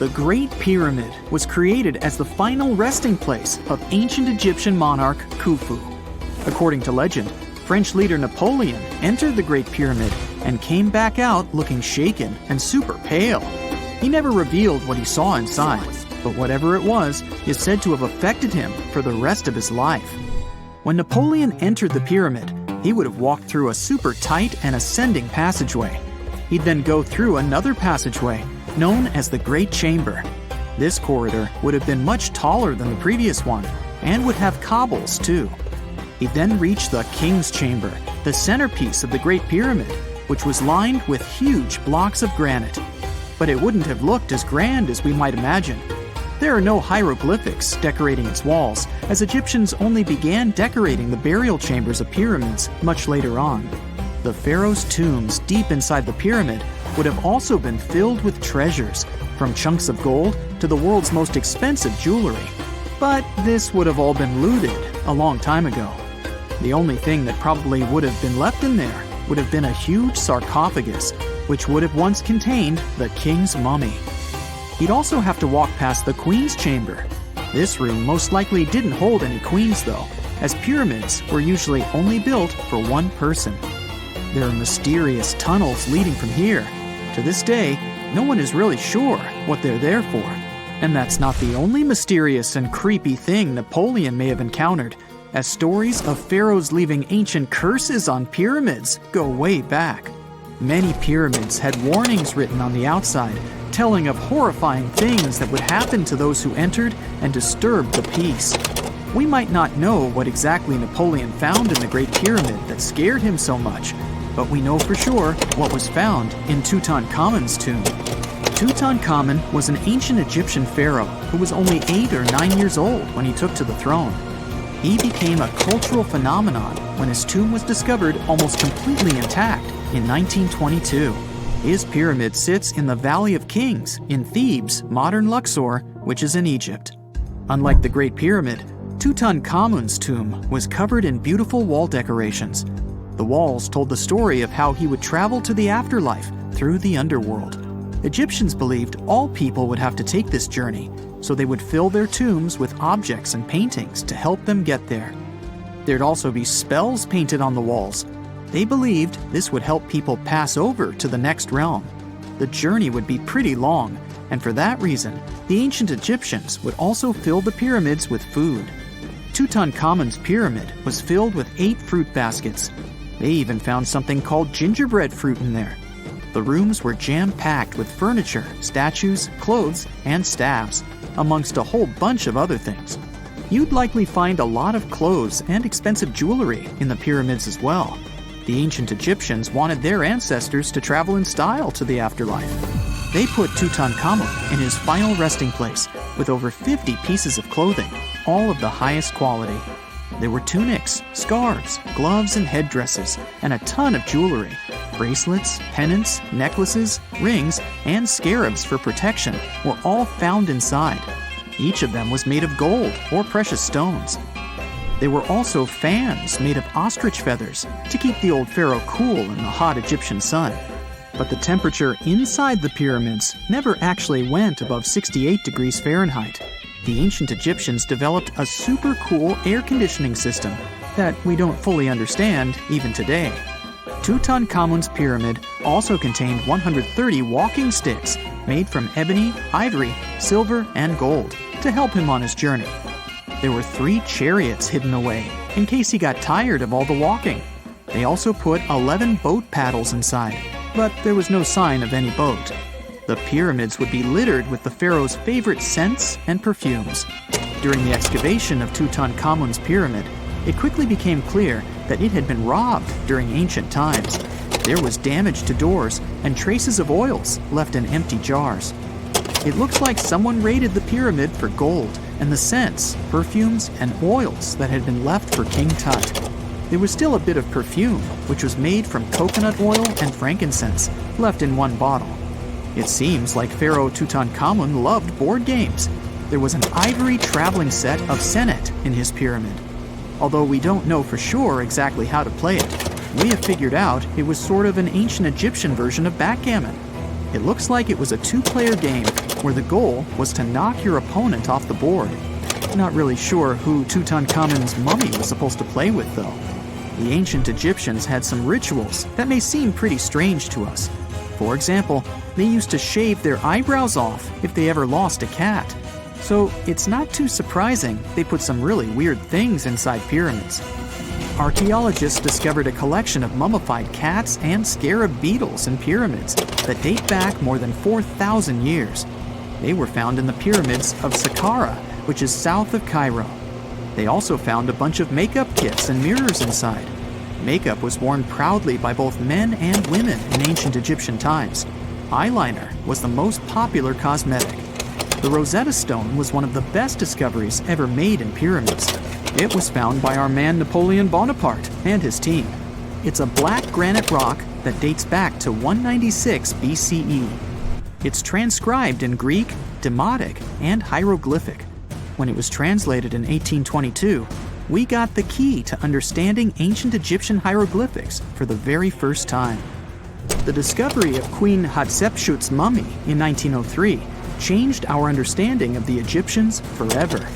The Great Pyramid was created as the final resting place of ancient Egyptian monarch Khufu. According to legend, French leader Napoleon entered the Great Pyramid and came back out looking shaken and super pale. He never revealed what he saw inside, but whatever it was is said to have affected him for the rest of his life. When Napoleon entered the pyramid, he would have walked through a super tight and ascending passageway. He'd then go through another passageway, known as the Great Chamber. This corridor would have been much taller than the previous one, and would have cobbles too. He'd then reach the King's Chamber, the centerpiece of the Great Pyramid, which was lined with huge blocks of granite. But it wouldn't have looked as grand as we might imagine. There are no hieroglyphics decorating its walls, as Egyptians only began decorating the burial chambers of pyramids much later on. The pharaohs' tombs deep inside the pyramid would have also been filled with treasures, from chunks of gold to the world's most expensive jewelry. But this would have all been looted a long time ago. The only thing that probably would have been left in there would have been a huge sarcophagus, which would have once contained the king's mummy. He'd also have to walk past the Queen's Chamber. This room most likely didn't hold any queens though, as pyramids were usually only built for one person. There are mysterious tunnels leading from here. To this day, no one is really sure what they're there for. And that's not the only mysterious and creepy thing Napoleon may have encountered, as stories of pharaohs leaving ancient curses on pyramids go way back. Many pyramids had warnings written on the outside, telling of horrifying things that would happen to those who entered and disturbed the peace. We might not know what exactly Napoleon found in the Great Pyramid that scared him so much, but we know for sure what was found in Tutankhamun's tomb. Tutankhamun was an ancient Egyptian pharaoh who was only 8 or 9 years old when he took to the throne. He became a cultural phenomenon when his tomb was discovered almost completely intact in 1922. His pyramid sits in the Valley of Kings in Thebes, modern Luxor, which is in Egypt. Unlike the Great Pyramid, Tutankhamun's tomb was covered in beautiful wall decorations. The walls told the story of how he would travel to the afterlife through the underworld. Egyptians believed all people would have to take this journey, so they would fill their tombs with objects and paintings to help them get there. There'd also be spells painted on the walls. They believed this would help people pass over to the next realm. The journey would be pretty long, and for that reason, the ancient Egyptians would also fill the pyramids with food. Tutankhamun's pyramid was filled with 8 fruit baskets. They even found something called gingerbread fruit in there. The rooms were jam-packed with furniture, statues, clothes, and staffs, amongst a whole bunch of other things. You'd likely find a lot of clothes and expensive jewelry in the pyramids as well. The ancient Egyptians wanted their ancestors to travel in style to the afterlife. They put Tutankhamun in his final resting place with over 50 pieces of clothing, all of the highest quality. There were tunics, scarves, gloves, and headdresses, and a ton of jewelry. Bracelets, pendants, necklaces, rings, and scarabs for protection were all found inside. Each of them was made of gold or precious stones. There were also fans made of ostrich feathers to keep the old pharaoh cool in the hot Egyptian sun. But the temperature inside the pyramids never actually went above 68 degrees Fahrenheit. The ancient Egyptians developed a super cool air conditioning system that we don't fully understand even today. Tutankhamun's pyramid also contained 130 walking sticks made from ebony, ivory, silver, and gold to help him on his journey. There were 3 chariots hidden away in case he got tired of all the walking. They also put 11 boat paddles inside, but there was no sign of any boat. The pyramids would be littered with the pharaoh's favorite scents and perfumes. During the excavation of Tutankhamun's pyramid, it quickly became clear that it had been robbed during ancient times. There was damage to doors and traces of oils left in empty jars. It looks like someone raided the pyramid for gold and the scents, perfumes, and oils that had been left for King Tut. There was still a bit of perfume, which was made from coconut oil and frankincense, left in one bottle. It seems like Pharaoh Tutankhamun loved board games. There was an ivory traveling set of senet in his pyramid. Although we don't know for sure exactly how to play it, we have figured out it was sort of an ancient Egyptian version of backgammon. It looks like it was a 2-player game where the goal was to knock your opponent off the board. Not really sure who Tutankhamun's mummy was supposed to play with, though. The ancient Egyptians had some rituals that may seem pretty strange to us. For example, they used to shave their eyebrows off if they ever lost a cat. So it's not too surprising they put some really weird things inside pyramids. Archaeologists discovered a collection of mummified cats and scarab beetles in pyramids that date back more than 4,000 years. They were found in the pyramids of Saqqara, which is south of Cairo. They also found a bunch of makeup kits and mirrors inside. Makeup was worn proudly by both men and women in ancient Egyptian times. Eyeliner was the most popular cosmetic. The Rosetta Stone was one of the best discoveries ever made in pyramids. It was found by our man Napoleon Bonaparte and his team. It's a black granite rock that dates back to 196 BCE. It's transcribed in Greek, Demotic, and hieroglyphic. When it was translated in 1822, we got the key to understanding ancient Egyptian hieroglyphics for the very first time. The discovery of Queen Hatshepsut's mummy in 1903 changed our understanding of the Egyptians forever.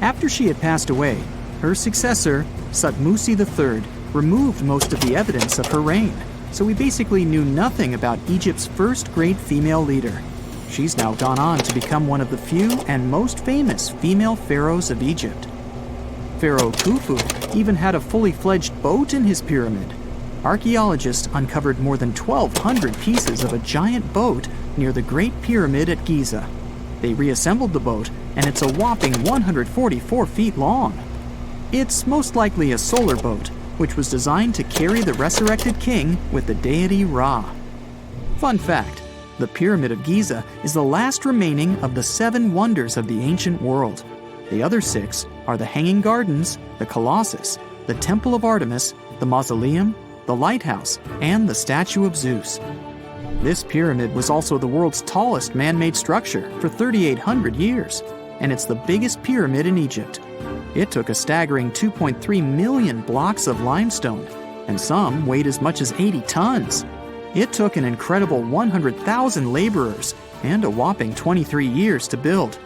After she had passed away, her successor, Thutmose III, removed most of the evidence of her reign, so we basically knew nothing about Egypt's first great female leader. She's now gone on to become one of the few and most famous female pharaohs of Egypt. Pharaoh Khufu even had a fully fledged boat in his pyramid. Archaeologists uncovered more than 1,200 pieces of a giant boat near the Great Pyramid at Giza. They reassembled the boat, and it's a whopping 144 feet long. It's most likely a solar boat, which was designed to carry the resurrected king with the deity Ra. Fun fact, the Pyramid of Giza is the last remaining of the 7 wonders of the ancient world. The other 6 are the Hanging Gardens, the Colossus, the Temple of Artemis, the Mausoleum, the Lighthouse, and the Statue of Zeus. This pyramid was also the world's tallest man-made structure for 3,800 years, and it's the biggest pyramid in Egypt. It took a staggering 2.3 million blocks of limestone, and some weighed as much as 80 tons. It took an incredible 100,000 laborers and a whopping 23 years to build.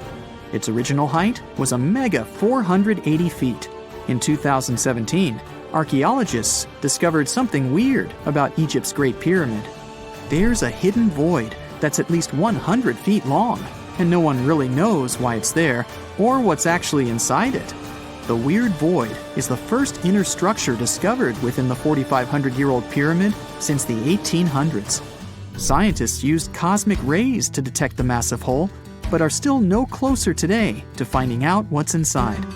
Its original height was a mega 480 feet. In 2017, archaeologists discovered something weird about Egypt's Great Pyramid. There's a hidden void that's at least 100 feet long, and no one really knows why it's there or what's actually inside it. The weird void is the first inner structure discovered within the 4,500-year-old pyramid since the 1800s. Scientists used cosmic rays to detect the massive hole, but are still no closer today to finding out what's inside.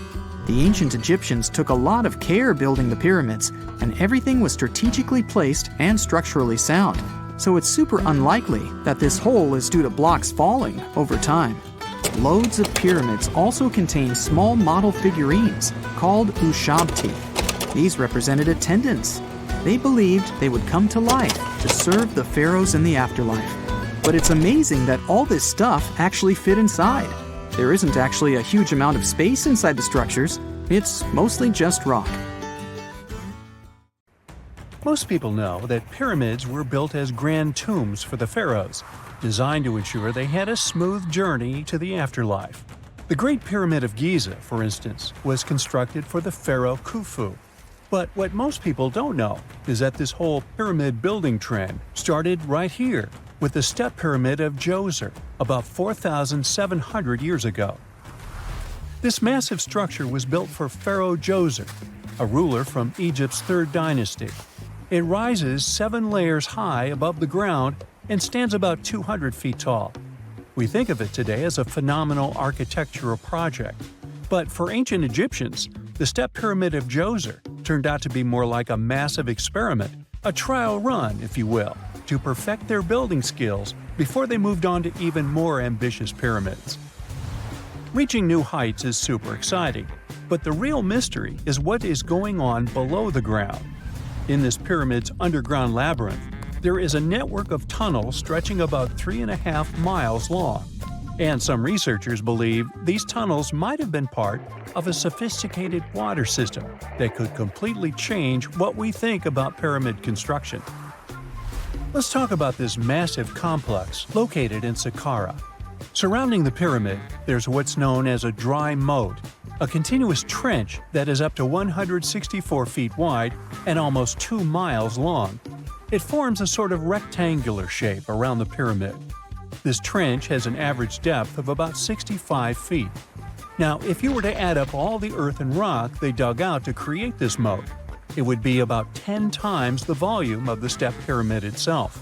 The ancient Egyptians took a lot of care building the pyramids, and everything was strategically placed and structurally sound, so it's super unlikely that this hole is due to blocks falling over time. Loads of pyramids also contain small model figurines called ushabti. These represented attendants. They believed they would come to life to serve the pharaohs in the afterlife. But it's amazing that all this stuff actually fit inside. There isn't actually a huge amount of space inside the structures. It's mostly just rock. Most people know that pyramids were built as grand tombs for the pharaohs, designed to ensure they had a smooth journey to the afterlife. The Great Pyramid of Giza, for instance, was constructed for the pharaoh Khufu. But what most people don't know is that this whole pyramid building trend started right here with the step pyramid of Djoser about 4,700 years ago. This massive structure was built for Pharaoh Djoser, a ruler from Egypt's 3rd dynasty. It rises 7 layers high above the ground and stands about 200 feet tall. We think of it today as a phenomenal architectural project, but for ancient Egyptians, the step pyramid of Djoser turned out to be more like a massive experiment, a trial run, if you will, to perfect their building skills before they moved on to even more ambitious pyramids. Reaching new heights is super exciting, but the real mystery is what is going on below the ground. In this pyramid's underground labyrinth, there is a network of tunnels stretching about 3.5 miles long, and some researchers believe these tunnels might have been part of a sophisticated water system that could completely change what we think about pyramid construction. Let's talk about this massive complex located in Saqqara. Surrounding the pyramid, there's what's known as a dry moat, a continuous trench that is up to 164 feet wide and almost 2 miles long. It forms a sort of rectangular shape around the pyramid. This trench has an average depth of about 65 feet. Now, if you were to add up all the earth and rock they dug out to create this moat, it would be about 10 times the volume of the step pyramid itself.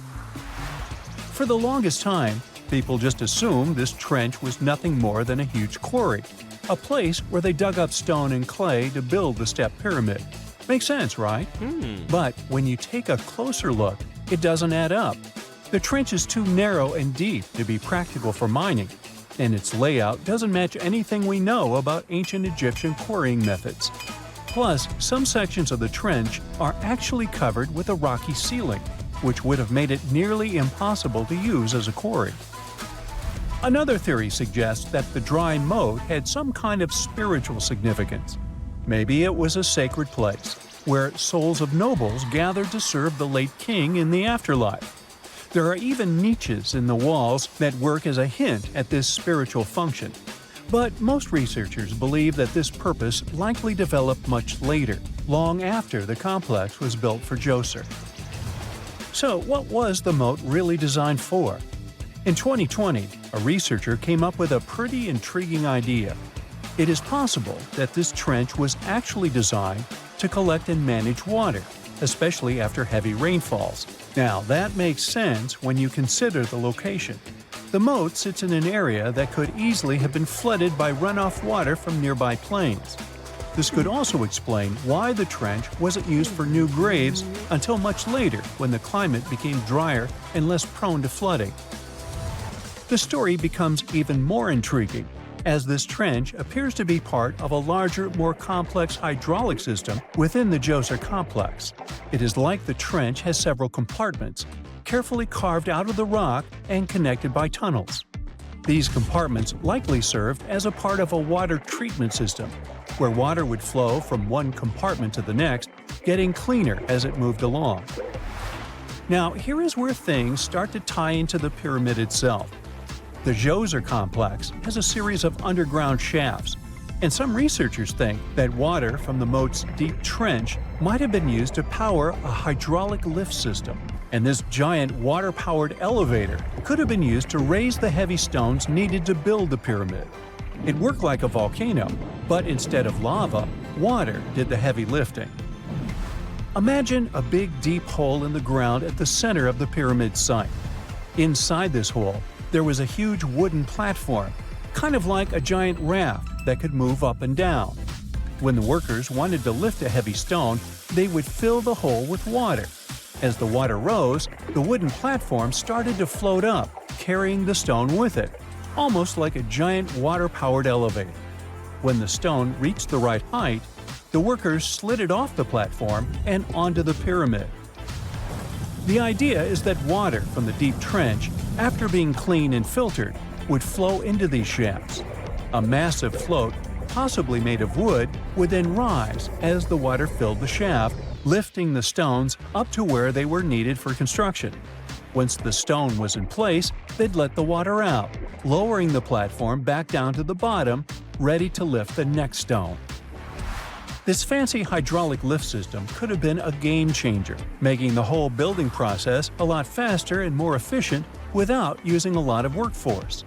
For the longest time, people just assumed this trench was nothing more than a huge quarry, a place where they dug up stone and clay to build the step pyramid. Makes sense, right? But when you take a closer look, it doesn't add up. The trench is too narrow and deep to be practical for mining, and its layout doesn't match anything we know about ancient Egyptian quarrying methods. Plus, some sections of the trench are actually covered with a rocky ceiling, which would have made it nearly impossible to use as a quarry. Another theory suggests that the dry moat had some kind of spiritual significance. Maybe it was a sacred place, where souls of nobles gathered to serve the late king in the afterlife. There are even niches in the walls that work as a hint at this spiritual function. But most researchers believe that this purpose likely developed much later, long after the complex was built for Djoser. So what was the moat really designed for? In 2020, a researcher came up with a pretty intriguing idea. It is possible that this trench was actually designed to collect and manage water, especially after heavy rainfalls. Now, that makes sense when you consider the location. The moat sits in an area that could easily have been flooded by runoff water from nearby plains. This could also explain why the trench wasn't used for new graves until much later when the climate became drier and less prone to flooding. The story becomes even more intriguing, as this trench appears to be part of a larger, more complex hydraulic system within the Djoser complex. It is like the trench has several compartments, carefully carved out of the rock and connected by tunnels. These compartments likely served as a part of a water treatment system, where water would flow from one compartment to the next, getting cleaner as it moved along. Now, here is where things start to tie into the pyramid itself. The Djoser complex has a series of underground shafts, and some researchers think that water from the moat's deep trench might have been used to power a hydraulic lift system, and this giant water-powered elevator could have been used to raise the heavy stones needed to build the pyramid. It worked like a volcano, but instead of lava, water did the heavy lifting. Imagine a big deep hole in the ground at the center of the pyramid site. Inside this hole, there was a huge wooden platform, kind of like a giant raft that could move up and down. When the workers wanted to lift a heavy stone, they would fill the hole with water. As the water rose, the wooden platform started to float up, carrying the stone with it, almost like a giant water-powered elevator. When the stone reached the right height, the workers slid it off the platform and onto the pyramid. The idea is that water from the deep trench, after being cleaned and filtered, would flow into these shafts. A massive float, possibly made of wood, would then rise as the water filled the shaft, lifting the stones up to where they were needed for construction. Once the stone was in place, they'd let the water out, lowering the platform back down to the bottom, ready to lift the next stone. This fancy hydraulic lift system could have been a game changer, making the whole building process a lot faster and more efficient without using a lot of workforce.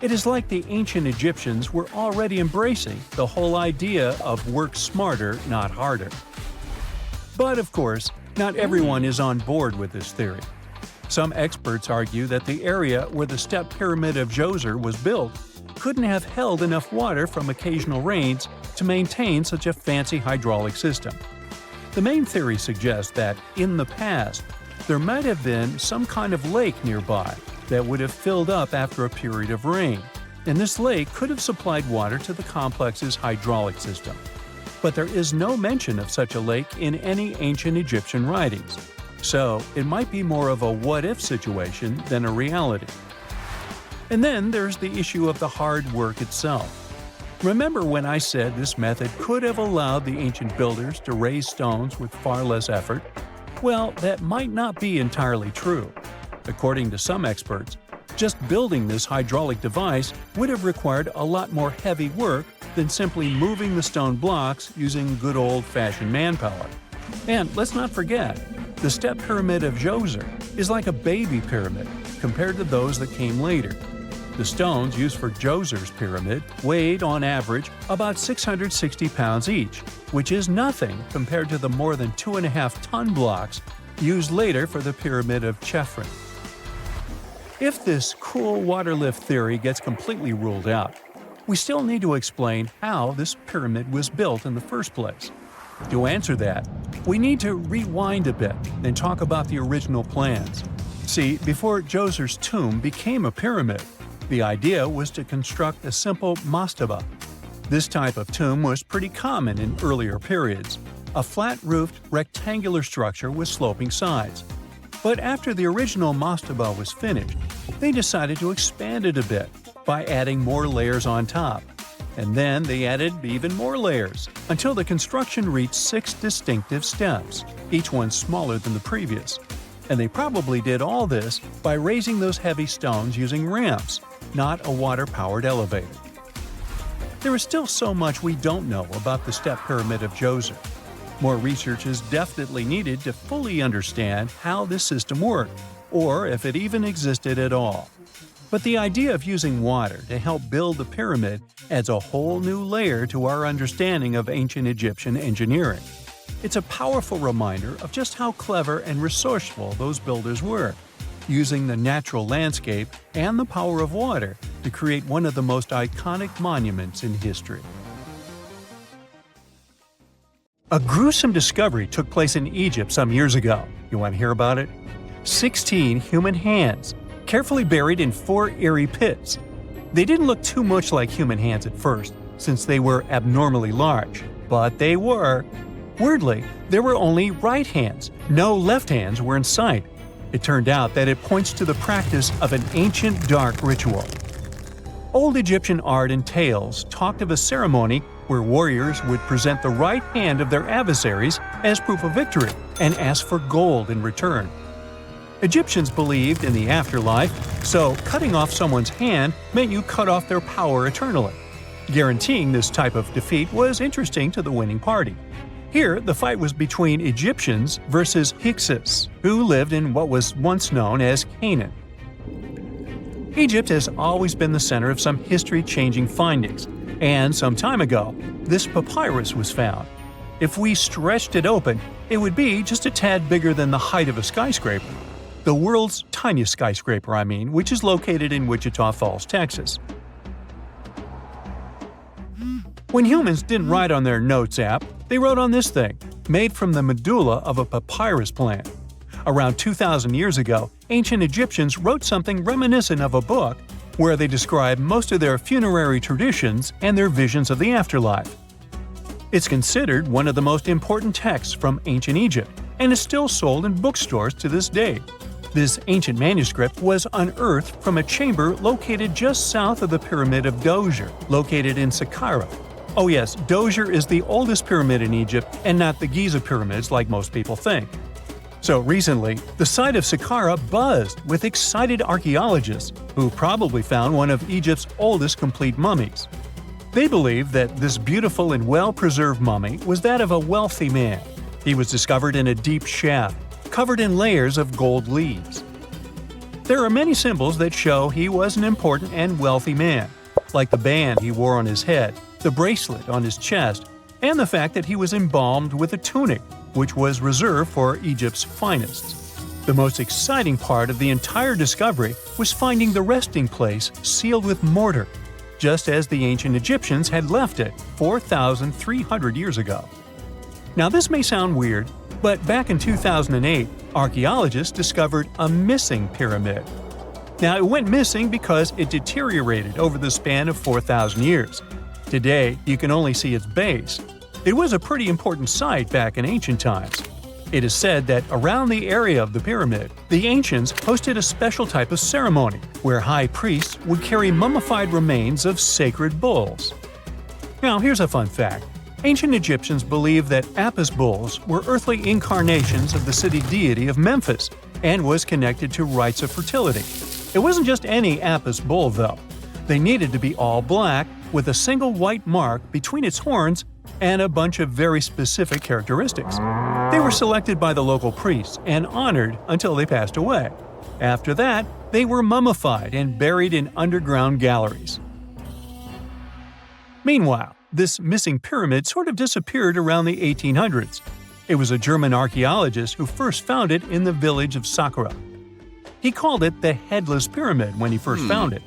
It is like the ancient Egyptians were already embracing the whole idea of work smarter, not harder. But of course, not everyone is on board with this theory. Some experts argue that the area where the step pyramid of Djoser was built couldn't have held enough water from occasional rains to maintain such a fancy hydraulic system. The main theory suggests that, in the past, there might have been some kind of lake nearby that would have filled up after a period of rain, and this lake could have supplied water to the complex's hydraulic system. But there is no mention of such a lake in any ancient Egyptian writings, so it might be more of a what-if situation than a reality. And then there's the issue of the hard work itself. Remember when I said this method could have allowed the ancient builders to raise stones with far less effort? Well, that might not be entirely true. According to some experts, Just building this hydraulic device would have required a lot more heavy work than simply moving the stone blocks using good old-fashioned manpower. And let's not forget, the step pyramid of Djoser is like a baby pyramid compared to those that came later. The stones used for Djoser's pyramid weighed, on average, about 660 pounds each, which is nothing compared to the more than 2.5-ton blocks used later for the pyramid of Chephren. If this cool water lift theory gets completely ruled out, we still need to explain how this pyramid was built in the first place. To answer that, we need to rewind a bit and talk about the original plans. See, before Djoser's tomb became a pyramid, the idea was to construct a simple mastaba. This type of tomb was pretty common in earlier periods, a flat-roofed, rectangular structure with sloping sides. But after the original mastaba was finished, they decided to expand it a bit by adding more layers on top. And then they added even more layers, until the construction reached 6 distinctive steps, each one smaller than the previous. And they probably did all this by raising those heavy stones using ramps, not a water-powered elevator. There is still so much we don't know about the step pyramid of Djoser. More research is definitely needed to fully understand how this system worked, or if it even existed at all. But the idea of using water to help build the pyramid adds a whole new layer to our understanding of ancient Egyptian engineering. It's a powerful reminder of just how clever and resourceful those builders were, using the natural landscape and the power of water to create one of the most iconic monuments in history. A gruesome discovery took place in Egypt some years ago. You want to hear about it? 16 human hands, carefully buried in 4 eerie pits. They didn't look too much like human hands at first, since they were abnormally large, but they were. Weirdly, there were only right hands. No left hands were in sight. It turned out that it points to the practice of an ancient dark ritual. Old Egyptian art and tales talked of a ceremony where warriors would present the right hand of their adversaries as proof of victory and ask for gold in return. Egyptians believed in the afterlife, so cutting off someone's hand meant you cut off their power eternally. Guaranteeing this type of defeat was interesting to the winning party. Here, the fight was between Egyptians versus Hyksos, who lived in what was once known as Canaan. Egypt has always been the center of some history-changing findings, and some time ago, this papyrus was found. If we stretched it open, it would be just a tad bigger than the height of a skyscraper. The world's tiniest skyscraper, which is located in Wichita Falls, Texas. When humans didn't write on their notes app, they wrote on this thing, made from the medulla of a papyrus plant. Around 2,000 years ago, ancient Egyptians wrote something reminiscent of a book where they describe most of their funerary traditions and their visions of the afterlife. It's considered one of the most important texts from ancient Egypt and is still sold in bookstores to this day. This ancient manuscript was unearthed from a chamber located just south of the Pyramid of Djoser, located in Saqqara. Oh yes, Djoser is the oldest pyramid in Egypt and not the Giza pyramids like most people think. So recently, the site of Saqqara buzzed with excited archaeologists who probably found one of Egypt's oldest complete mummies. They believe that this beautiful and well-preserved mummy was that of a wealthy man. He was discovered in a deep shaft, covered in layers of gold leaves. There are many symbols that show he was an important and wealthy man, like the band he wore on his head, the bracelet on his chest, and the fact that he was embalmed with a tunic, which was reserved for Egypt's finest. The most exciting part of the entire discovery was finding the resting place sealed with mortar, just as the ancient Egyptians had left it 4,300 years ago. Now this may sound weird, but back in 2008, archaeologists discovered a missing pyramid. Now it went missing because it deteriorated over the span of 4,000 years. Today, you can only see its base. It was a pretty important site back in ancient times. It is said that around the area of the pyramid, the ancients hosted a special type of ceremony where high priests would carry mummified remains of sacred bulls. Now here's a fun fact. Ancient Egyptians believed that Apis bulls were earthly incarnations of the city deity of Memphis and was connected to rites of fertility. It wasn't just any Apis bull, though. They needed to be all black, with a single white mark between its horns and a bunch of very specific characteristics. They were selected by the local priests and honored until they passed away. After that, they were mummified and buried in underground galleries. Meanwhile, this missing pyramid sort of disappeared around the 1800s. It was a German archaeologist who first found it in the village of Saqqara. He called it the Headless Pyramid when he first found it.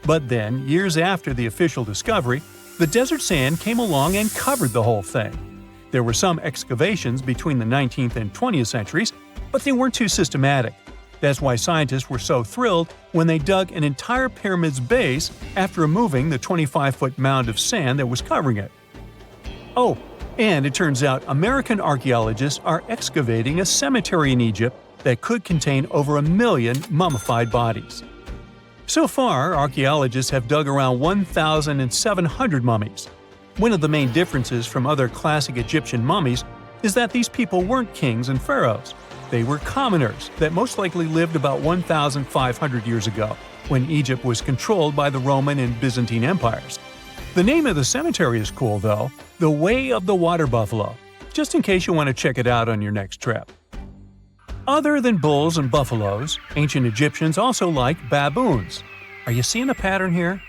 But then, years after the official discovery, the desert sand came along and covered the whole thing. There were some excavations between the 19th and 20th centuries, but they weren't too systematic. That's why scientists were so thrilled when they dug an entire pyramid's base after removing the 25-foot mound of sand that was covering it. Oh, and it turns out American archaeologists are excavating a cemetery in Egypt that could contain over 1 million mummified bodies. So far, archaeologists have dug around 1,700 mummies. One of the main differences from other classic Egyptian mummies is that these people weren't kings and pharaohs. They were commoners that most likely lived about 1,500 years ago, when Egypt was controlled by the Roman and Byzantine empires. The name of the cemetery is cool, though, the Way of the Water Buffalo, just in case you want to check it out on your next trip. Other than bulls and buffaloes, ancient Egyptians also liked baboons. Are you seeing a pattern here?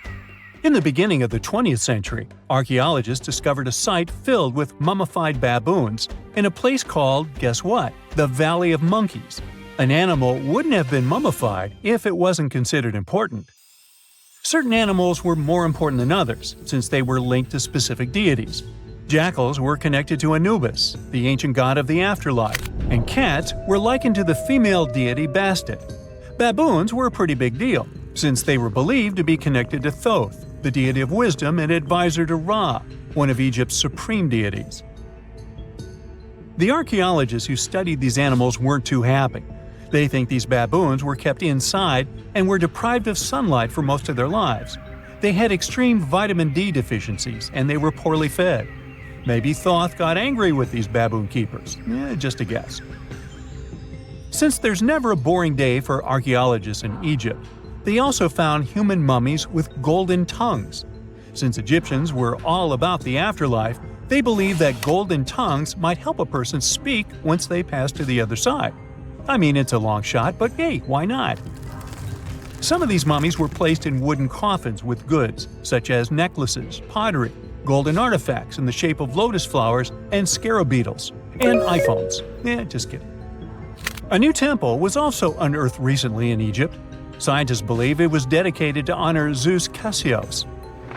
In the beginning of the 20th century, archaeologists discovered a site filled with mummified baboons in a place called, guess what? The Valley of Monkeys. An animal wouldn't have been mummified if it wasn't considered important. Certain animals were more important than others, since they were linked to specific deities. Jackals were connected to Anubis, the ancient god of the afterlife, and cats were likened to the female deity Bastet. Baboons were a pretty big deal, since they were believed to be connected to Thoth, the deity of wisdom and advisor to Ra, one of Egypt's supreme deities. The archaeologists who studied these animals weren't too happy. They think these baboons were kept inside and were deprived of sunlight for most of their lives. They had extreme vitamin D deficiencies and they were poorly fed. Maybe Thoth got angry with these baboon keepers. Just a guess. Since there's never a boring day for archaeologists in Egypt, they also found human mummies with golden tongues. Since Egyptians were all about the afterlife, they believed that golden tongues might help a person speak once they pass to the other side. I mean, it's a long shot, but hey, why not? Some of these mummies were placed in wooden coffins with goods, such as necklaces, pottery, golden artifacts in the shape of lotus flowers and scarab beetles, and iPhones. Just kidding. A new temple was also unearthed recently in Egypt. Scientists believe it was dedicated to honor Zeus Cassios.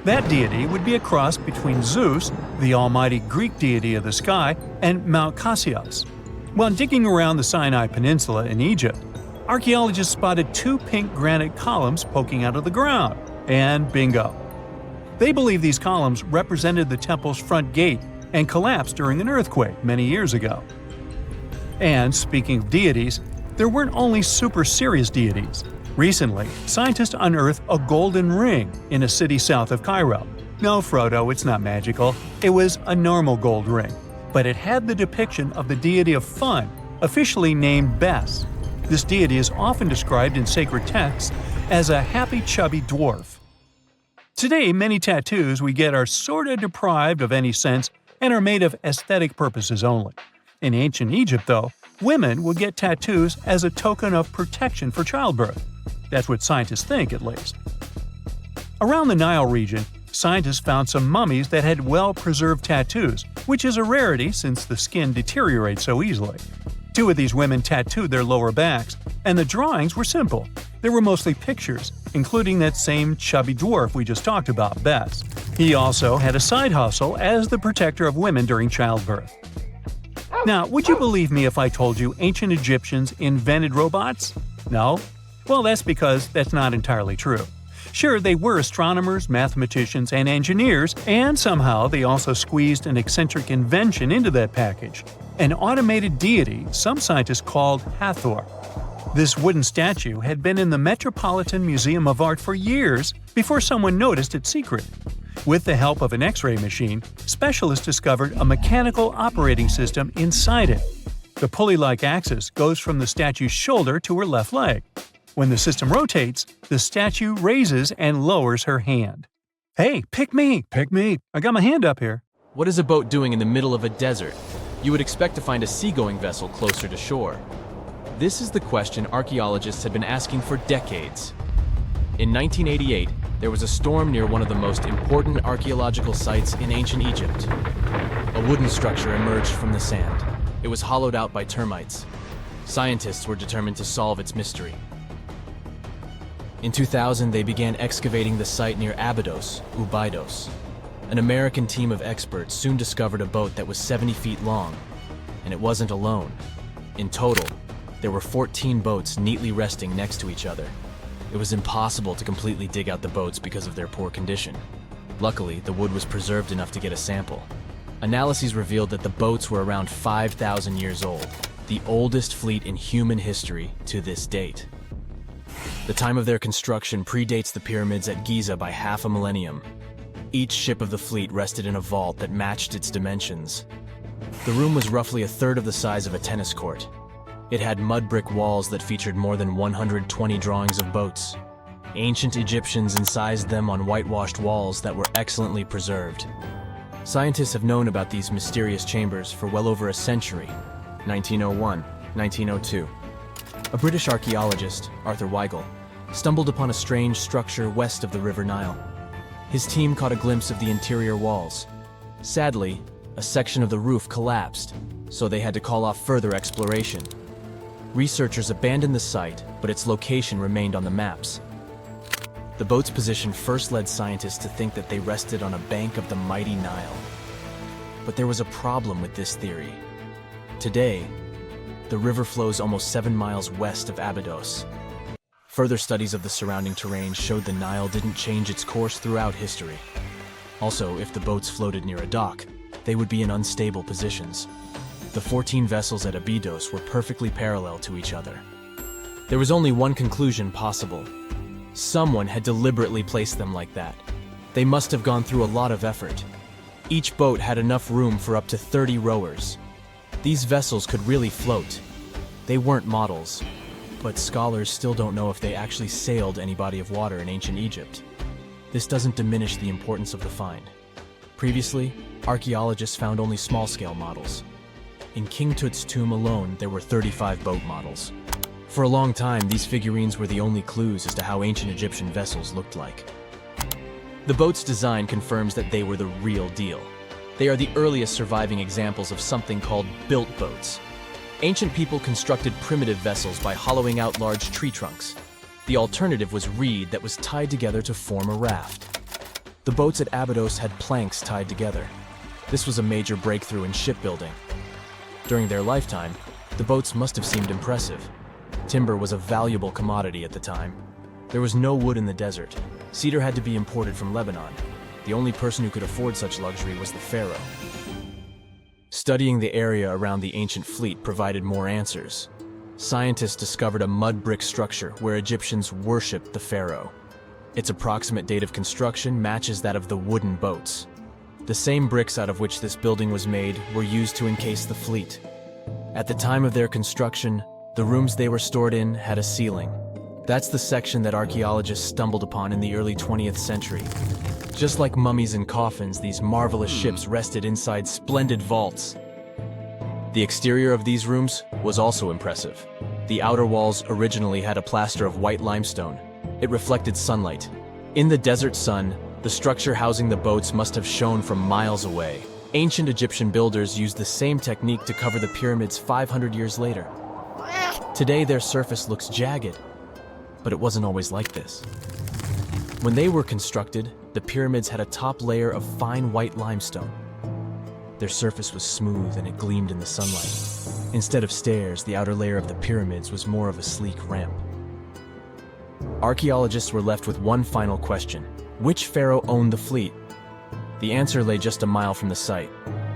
That deity would be a cross between Zeus, the almighty Greek deity of the sky, and Mount Cassios. While digging around the Sinai Peninsula in Egypt, archaeologists spotted 2 pink granite columns poking out of the ground, and bingo. They believe these columns represented the temple's front gate and collapsed during an earthquake many years ago. And speaking of deities, there weren't only super serious deities. Recently, scientists unearthed a golden ring in a city south of Cairo. No, Frodo, it's not magical. It was a normal gold ring, but it had the depiction of the deity of fun, officially named Bes. This deity is often described in sacred texts as a happy, chubby dwarf. Today, many tattoos we get are sorta deprived of any sense and are made of aesthetic purposes only. In ancient Egypt, though, women would get tattoos as a token of protection for childbirth. That's what scientists think, at least. Around the Nile region, scientists found some mummies that had well-preserved tattoos, which is a rarity since the skin deteriorates so easily. 2 of these women tattooed their lower backs, and the drawings were simple. They were mostly pictures, including that same chubby dwarf we just talked about, Bes. He also had a side hustle as the protector of women during childbirth. Now, would you believe me if I told you ancient Egyptians invented robots? No? Well, that's because that's not entirely true. Sure, they were astronomers, mathematicians, and engineers, and somehow they also squeezed an eccentric invention into that package. An automated deity some scientists called Hathor. This wooden statue had been in the Metropolitan Museum of Art for years before someone noticed its secret. With the help of an X-ray machine, specialists discovered a mechanical operating system inside it. The pulley-like axis goes from the statue's shoulder to her left leg. When the system rotates, the statue raises and lowers her hand. Hey, pick me! Pick me! I got my hand up here. What is a boat doing in the middle of a desert? You would expect to find a seagoing vessel closer to shore. This is the question archaeologists had been asking for decades. In 1988, there was a storm near one of the most important archaeological sites in ancient Egypt. A wooden structure emerged from the sand. It was hollowed out by termites. Scientists were determined to solve its mystery. In 2000, they began excavating the site near Abydos, Ubidos. An American team of experts soon discovered a boat that was 70 feet long, and it wasn't alone. In total, there were 14 boats neatly resting next to each other. It was impossible to completely dig out the boats because of their poor condition. Luckily, the wood was preserved enough to get a sample. Analyses revealed that the boats were around 5,000 years old, the oldest fleet in human history to this date. The time of their construction predates the pyramids at Giza by half a millennium. Each ship of the fleet rested in a vault that matched its dimensions. The room was roughly a third of the size of a tennis court. It had mud brick walls that featured more than 120 drawings of boats. Ancient Egyptians incised them on whitewashed walls that were excellently preserved. Scientists have known about these mysterious chambers for well over a century. 1901, 1902. A British archaeologist, Arthur Weigel, stumbled upon a strange structure west of the River Nile. His team caught a glimpse of the interior walls. Sadly, a section of the roof collapsed, so they had to call off further exploration. Researchers abandoned the site, but its location remained on the maps. The boat's position first led scientists to think that they rested on a bank of the mighty Nile. But there was a problem with this theory. Today, the river flows almost 7 miles west of Abydos. Further studies of the surrounding terrain showed the Nile didn't change its course throughout history. Also, if the boats floated near a dock, they would be in unstable positions. The 14 vessels at Abydos were perfectly parallel to each other. There was only one conclusion possible. Someone had deliberately placed them like that. They must have gone through a lot of effort. Each boat had enough room for up to 30 rowers. These vessels could really float. They weren't models, but scholars still don't know if they actually sailed any body of water in ancient Egypt. This doesn't diminish the importance of the find. Previously, archaeologists found only small-scale models. In King Tut's tomb alone, there were 35 boat models. For a long time, these figurines were the only clues as to how ancient Egyptian vessels looked like. The boat's design confirms that they were the real deal. They are the earliest surviving examples of something called built boats. Ancient people constructed primitive vessels by hollowing out large tree trunks. The alternative was reed that was tied together to form a raft. The boats at Abydos had planks tied together. This was a major breakthrough in shipbuilding. During their lifetime, the boats must have seemed impressive. Timber was a valuable commodity at the time. There was no wood in the desert. Cedar had to be imported from Lebanon. The only person who could afford such luxury was the pharaoh. Studying the area around the ancient fleet provided more answers. Scientists discovered a mud brick structure where Egyptians worshipped the pharaoh. Its approximate date of construction matches that of the wooden boats. The same bricks out of which this building was made were used to encase the fleet. At the time of their construction, the rooms they were stored in had a ceiling. That's the section that archaeologists stumbled upon in the early 20th century. Just like mummies and coffins, these marvelous ships rested inside splendid vaults. The exterior of these rooms was also impressive. The outer walls originally had a plaster of white limestone. It reflected sunlight. In the desert sun, the structure housing the boats must have shone from miles away. Ancient Egyptian builders used the same technique to cover the pyramids 500 years later. Today, their surface looks jagged, but it wasn't always like this. When they were constructed, the pyramids had a top layer of fine white limestone. Their surface was smooth and it gleamed in the sunlight. Instead of stairs, the outer layer of the pyramids was more of a sleek ramp. Archaeologists were left with one final question. Which pharaoh owned the fleet? The answer lay just a mile from the site.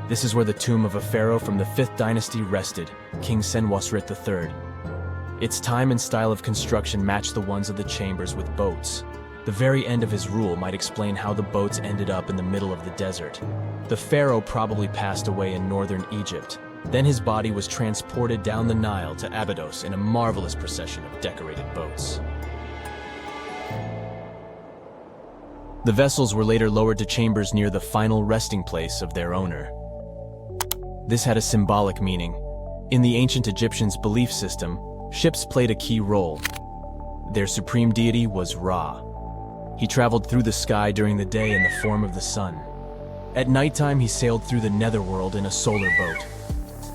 This is where the tomb of a pharaoh from the 5th dynasty rested, King Senwosret III. Its time and style of construction matched the ones of the chambers with boats. The very end of his rule might explain how the boats ended up in the middle of the desert. The pharaoh probably passed away in northern Egypt, Then his body was transported down the Nile to Abydos in a marvelous procession of decorated boats. The vessels were later lowered to chambers near the final resting place of their owner. This had a symbolic meaning. In the ancient Egyptians' belief system, ships played a key role. Their supreme deity was Ra. He traveled through the sky during the day in the form of the sun. At nighttime, he sailed through the netherworld in a solar boat.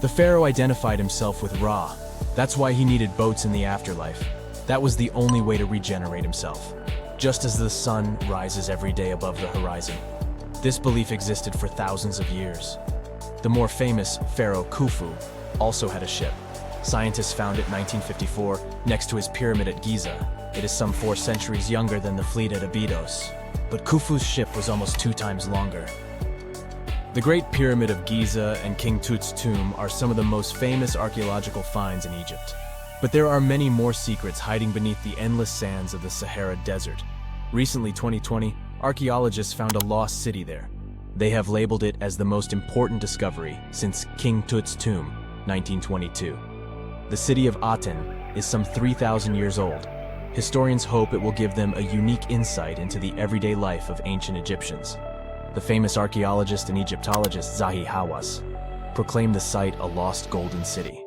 The pharaoh identified himself with Ra. That's why he needed boats in the afterlife. That was the only way to regenerate himself. Just as the sun rises every day above the horizon. This belief existed for thousands of years. The more famous pharaoh Khufu also had a ship. Scientists found it in 1954 next to his pyramid at Giza. It is some 4 centuries younger than the fleet at Abydos. But Khufu's ship was almost 2 times longer. The Great Pyramid of Giza and King Tut's tomb are some of the most famous archaeological finds in Egypt. But there are many more secrets hiding beneath the endless sands of the Sahara Desert. Recently, 2020, archaeologists found a lost city there. They have labeled it as the most important discovery since King Tut's tomb, 1922. The city of Aten is some 3,000 years old. Historians hope it will give them a unique insight into the everyday life of ancient Egyptians. The famous archaeologist and Egyptologist Zahi Hawass proclaimed the site a lost golden city.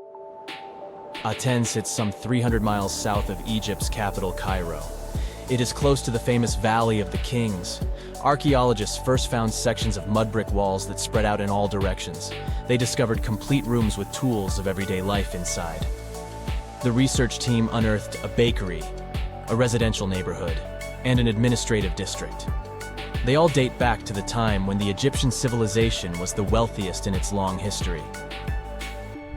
Aten sits some 300 miles south of Egypt's capital, Cairo. It is close to the famous Valley of the Kings. Archaeologists first found sections of mud brick walls that spread out in all directions. They discovered complete rooms with tools of everyday life inside. The research team unearthed a bakery, a residential neighborhood, and an administrative district. They all date back to the time when the Egyptian civilization was the wealthiest in its long history.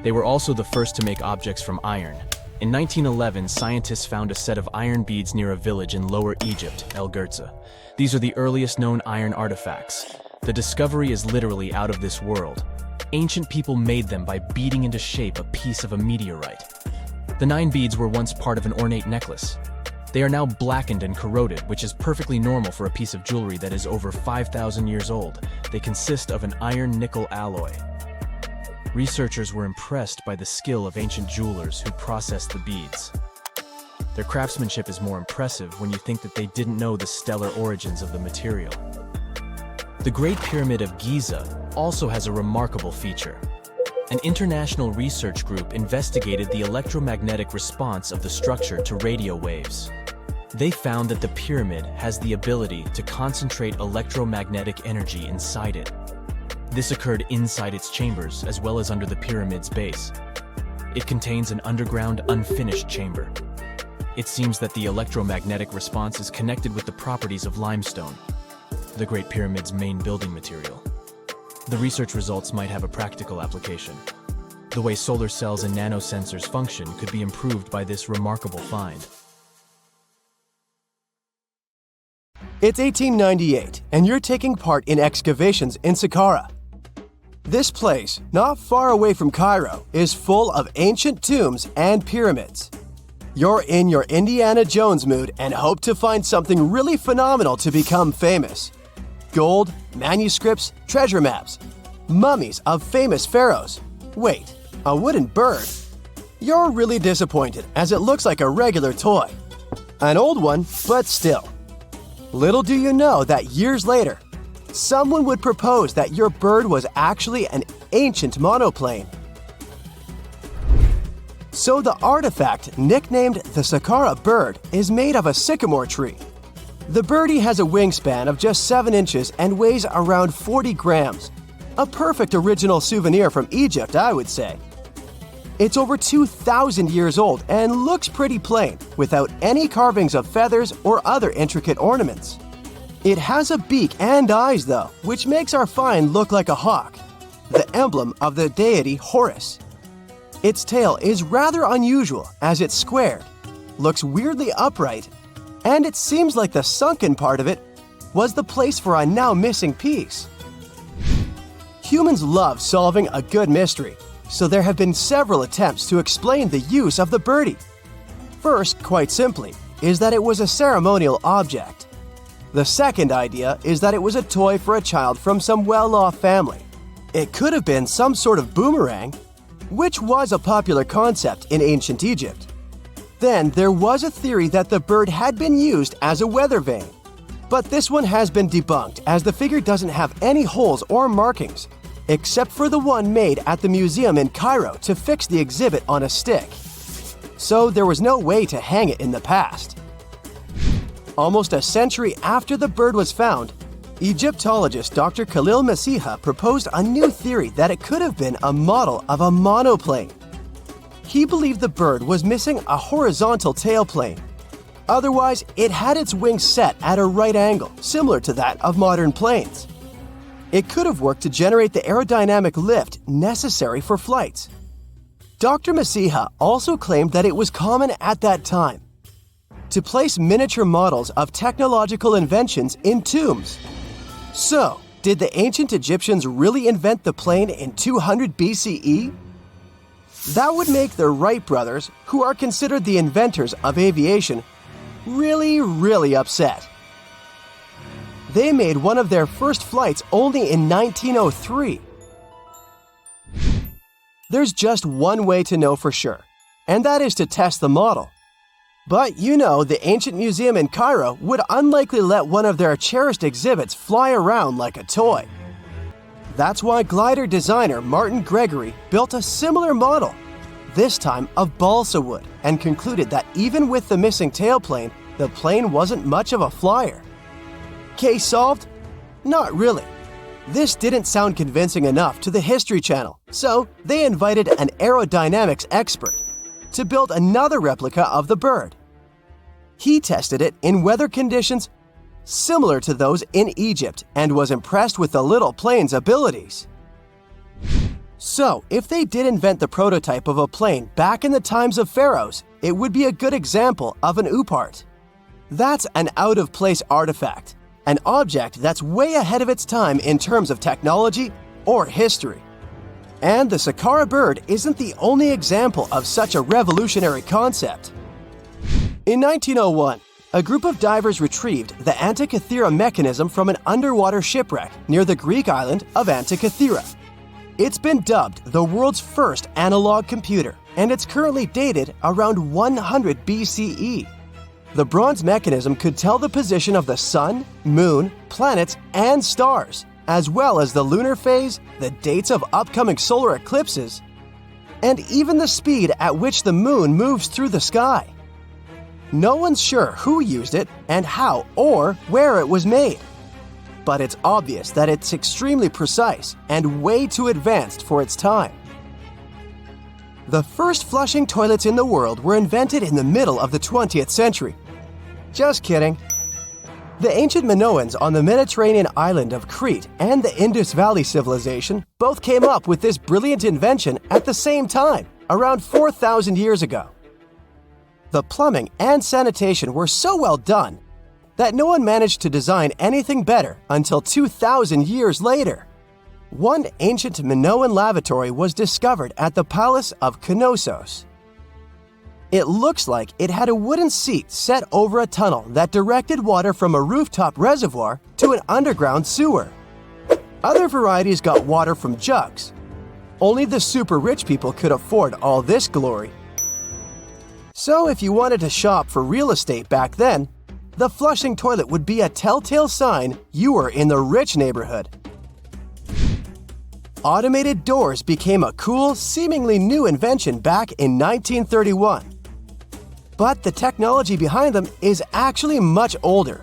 They were also the first to make objects from iron. In 1911, scientists found a set of iron beads near a village in Lower Egypt, El Girza. These are the earliest known iron artifacts. The discovery is literally out of this world. Ancient people made them by beating into shape a piece of a meteorite. The 9 beads were once part of an ornate necklace. They are now blackened and corroded, which is perfectly normal for a piece of jewelry that is over 5,000 years old. They consist of an iron-nickel alloy. Researchers were impressed by the skill of ancient jewelers who processed the beads. Their craftsmanship is more impressive when you think that they didn't know the stellar origins of the material. The Great Pyramid of Giza also has a remarkable feature. An international research group investigated the electromagnetic response of the structure to radio waves. They found that the pyramid has the ability to concentrate electromagnetic energy inside it. This occurred inside its chambers as well as under the pyramid's base. It contains an underground, unfinished chamber. It seems that the electromagnetic response is connected with the properties of limestone, the Great Pyramid's main building material. The research results might have a practical application. The way solar cells and nanosensors function could be improved by this remarkable find. It's 1898, and you're taking part in excavations in Saqqara. This place, not far away from Cairo, is full of ancient tombs and pyramids. You're in your Indiana Jones mood and hope to find something really phenomenal to become famous. Gold, manuscripts, treasure maps, mummies of famous pharaohs. Wait, a wooden bird? You're really disappointed as it looks like a regular toy. An old one, but still. Little do you know that years later, someone would propose that your bird was actually an ancient monoplane. So the artifact, nicknamed the Saqqara bird, is made of a sycamore tree. The birdie has a wingspan of just 7 inches and weighs around 40 grams. A perfect original souvenir from Egypt, I would say. It's over 2,000 years old and looks pretty plain, without any carvings of feathers or other intricate ornaments. It has a beak and eyes, though, which makes our find look like a hawk, the emblem of the deity Horus. Its tail is rather unusual as it's squared, looks weirdly upright, and it seems like the sunken part of it was the place for a now missing piece. Humans love solving a good mystery, so there have been several attempts to explain the use of the birdie. First, quite simply, is that it was a ceremonial object. The second idea is that it was a toy for a child from some well-off family. It could have been some sort of boomerang, which was a popular concept in ancient Egypt. Then there was a theory that the bird had been used as a weather vane. But this one has been debunked as the figure doesn't have any holes or markings, except for the one made at the museum in Cairo to fix the exhibit on a stick. So there was no way to hang it in the past. Almost a century after the bird was found, Egyptologist Dr. Khalil Masiha proposed a new theory that it could have been a model of a monoplane. He believed the bird was missing a horizontal tailplane. Otherwise, it had its wings set at a right angle, similar to that of modern planes. It could have worked to generate the aerodynamic lift necessary for flights. Dr. Masiha also claimed that it was common at that time to place miniature models of technological inventions in tombs. So, did the ancient Egyptians really invent the plane in 200 BCE? That would make the Wright brothers, who are considered the inventors of aviation, really upset. They made one of their first flights only in 1903. There's just one way to know for sure, and that is to test the model. But you know, the ancient museum in Cairo would unlikely let one of their cherished exhibits fly around like a toy. That's why glider designer Martin Gregory built a similar model, this time of balsa wood, and concluded that even with the missing tailplane, the plane wasn't much of a flyer. Case solved? Not really. This didn't sound convincing enough to the History Channel, so they invited an aerodynamics expert to build another replica of the bird. He tested it in weather conditions similar to those in Egypt and was impressed with the little plane's abilities. So, if they did invent the prototype of a plane back in the times of pharaohs, it would be a good example of an oupart. That's an out-of-place artifact, an object that's way ahead of its time in terms of technology or history. And the Saqqara bird isn't the only example of such a revolutionary concept. In 1901, a group of divers retrieved the Antikythera mechanism from an underwater shipwreck near the Greek island of Antikythera. It's been dubbed the world's first analog computer, and it's currently dated around 100 BCE. The bronze mechanism could tell the position of the sun, moon, planets, and stars, as well as the lunar phase, the dates of upcoming solar eclipses, and even the speed at which the moon moves through the sky. No one's sure who used it and how or where it was made. But it's obvious that it's extremely precise and way too advanced for its time. The first flushing toilets in the world were invented in the middle of the 20th century. Just kidding. The ancient Minoans on the Mediterranean island of Crete and the Indus Valley civilization both came up with this brilliant invention at the same time, around 4,000 years ago. The plumbing and sanitation were so well done that no one managed to design anything better until 2,000 years later. One ancient Minoan lavatory was discovered at the Palace of Knossos. It looks like it had a wooden seat set over a tunnel that directed water from a rooftop reservoir to an underground sewer. Other varieties got water from jugs. Only the super rich people could afford all this glory. So if you wanted to shop for real estate back then, the flushing toilet would be a telltale sign you were in the rich neighborhood. Automated doors became a cool, seemingly new invention back in 1931. But the technology behind them is actually much older.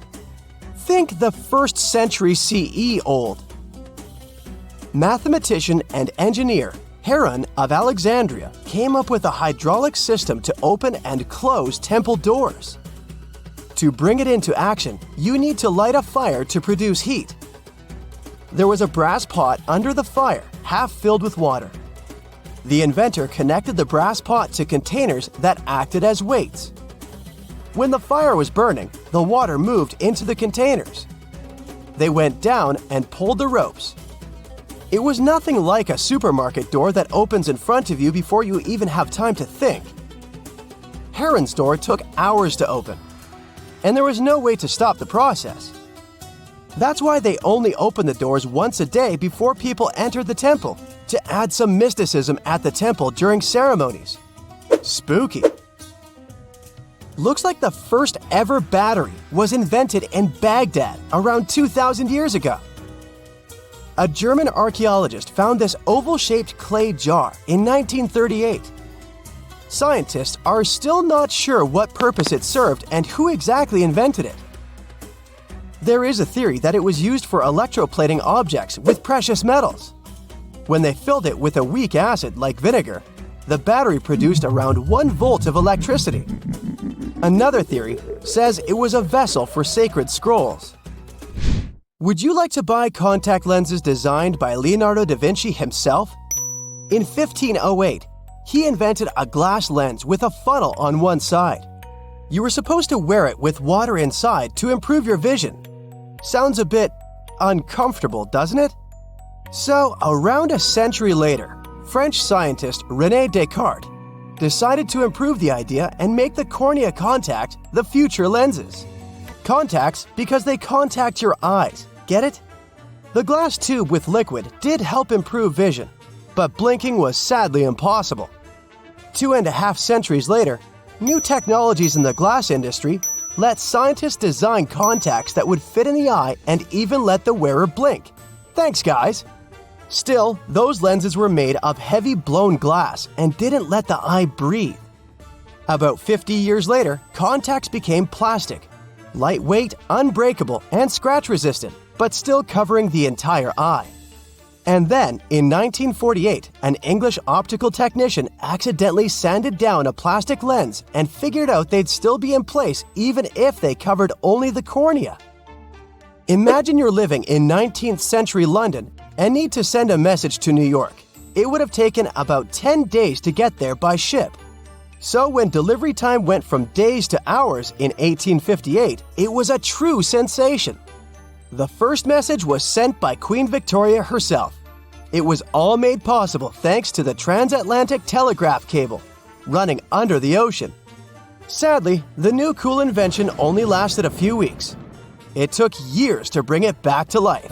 Think the 1st century CE old. Mathematician and engineer Heron of Alexandria came up with a hydraulic system to open and close temple doors. To bring it into action, you need to light a fire to produce heat. There was a brass pot under the fire, half filled with water. The inventor connected the brass pot to containers that acted as weights. When the fire was burning, the water moved into the containers. They went down and pulled the ropes. It was nothing like a supermarket door that opens in front of you before you even have time to think. Heron's door took hours to open, and there was no way to stop the process. That's why they only opened the doors once a day before people entered the temple, to add some mysticism at the temple during ceremonies. Spooky. Looks like the first ever battery was invented in Baghdad around 2,000 years ago. A German archaeologist found this oval-shaped clay jar in 1938. Scientists are still not sure what purpose it served and who exactly invented it. There is a theory that it was used for electroplating objects with precious metals. When they filled it with a weak acid like vinegar, the battery produced around 1 volt of electricity. Another theory says it was a vessel for sacred scrolls. Would you like to buy contact lenses designed by Leonardo da Vinci himself? In 1508, he invented a glass lens with a funnel on one side. You were supposed to wear it with water inside to improve your vision. Sounds a bit uncomfortable, doesn't it? So, around a century later, French scientist René Descartes decided to improve the idea and make the cornea contact the future lenses. Contacts because they contact your eyes, get it? The glass tube with liquid did help improve vision, but blinking was sadly impossible. 2.5 centuries later, new technologies in the glass industry let scientists design contacts that would fit in the eye and even let the wearer blink. Thanks, guys! Still, those lenses were made of heavy blown glass and didn't let the eye breathe. About 50 years later, contacts became plastic, lightweight, unbreakable, and scratch-resistant, but still covering the entire eye. And then, in 1948, an English optical technician accidentally sanded down a plastic lens and figured out they'd still be in place even if they covered only the cornea. Imagine you're living in 19th century London and need to send a message to New York. It would have taken about 10 days to get there by ship. So when delivery time went from days to hours in 1858, it was a true sensation. The first message was sent by Queen Victoria herself. It was all made possible thanks to the transatlantic telegraph cable, running under the ocean. Sadly, the new cool invention only lasted a few weeks. It took years to bring it back to life.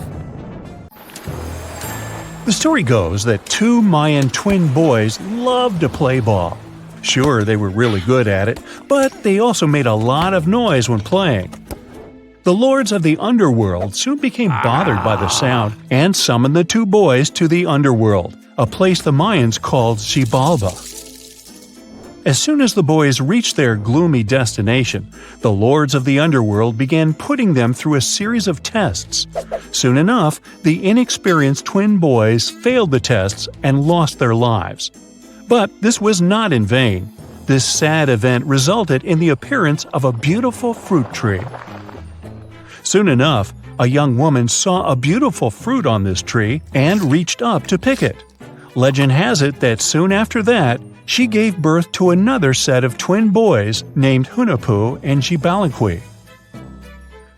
The story goes that 2 Mayan twin boys loved to play ball. Sure, they were really good at it, but they also made a lot of noise when playing. The lords of the underworld soon became bothered by the sound and summoned the 2 boys to the underworld, a place the Mayans called Xibalba. As soon as the boys reached their gloomy destination, the lords of the underworld began putting them through a series of tests. Soon enough, the inexperienced twin boys failed the tests and lost their lives. But this was not in vain. This sad event resulted in the appearance of a beautiful fruit tree. Soon enough, a young woman saw a beautiful fruit on this tree and reached up to pick it. Legend has it that soon after that, she gave birth to another set of twin boys named Hunahpu and Xibalba.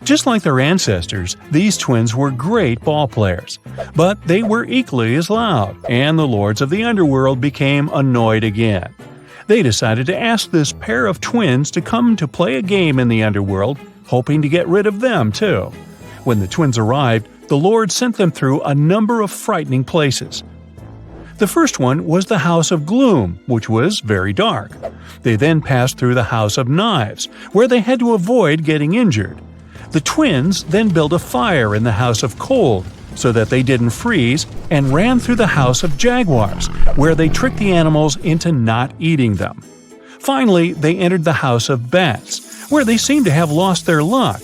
Just like their ancestors, these twins were great ball players, but they were equally as loud, and the lords of the underworld became annoyed again. They decided to ask this pair of twins to come to play a game in the underworld, hoping to get rid of them too. When the twins arrived, the Lord sent them through a number of frightening places. The first one was the House of Gloom, which was very dark. They then passed through the House of Knives, where they had to avoid getting injured. The twins then built a fire in the House of Cold, so that they didn't freeze, and ran through the House of Jaguars, where they tricked the animals into not eating them. Finally, they entered the House of Bats, where they seemed to have lost their luck.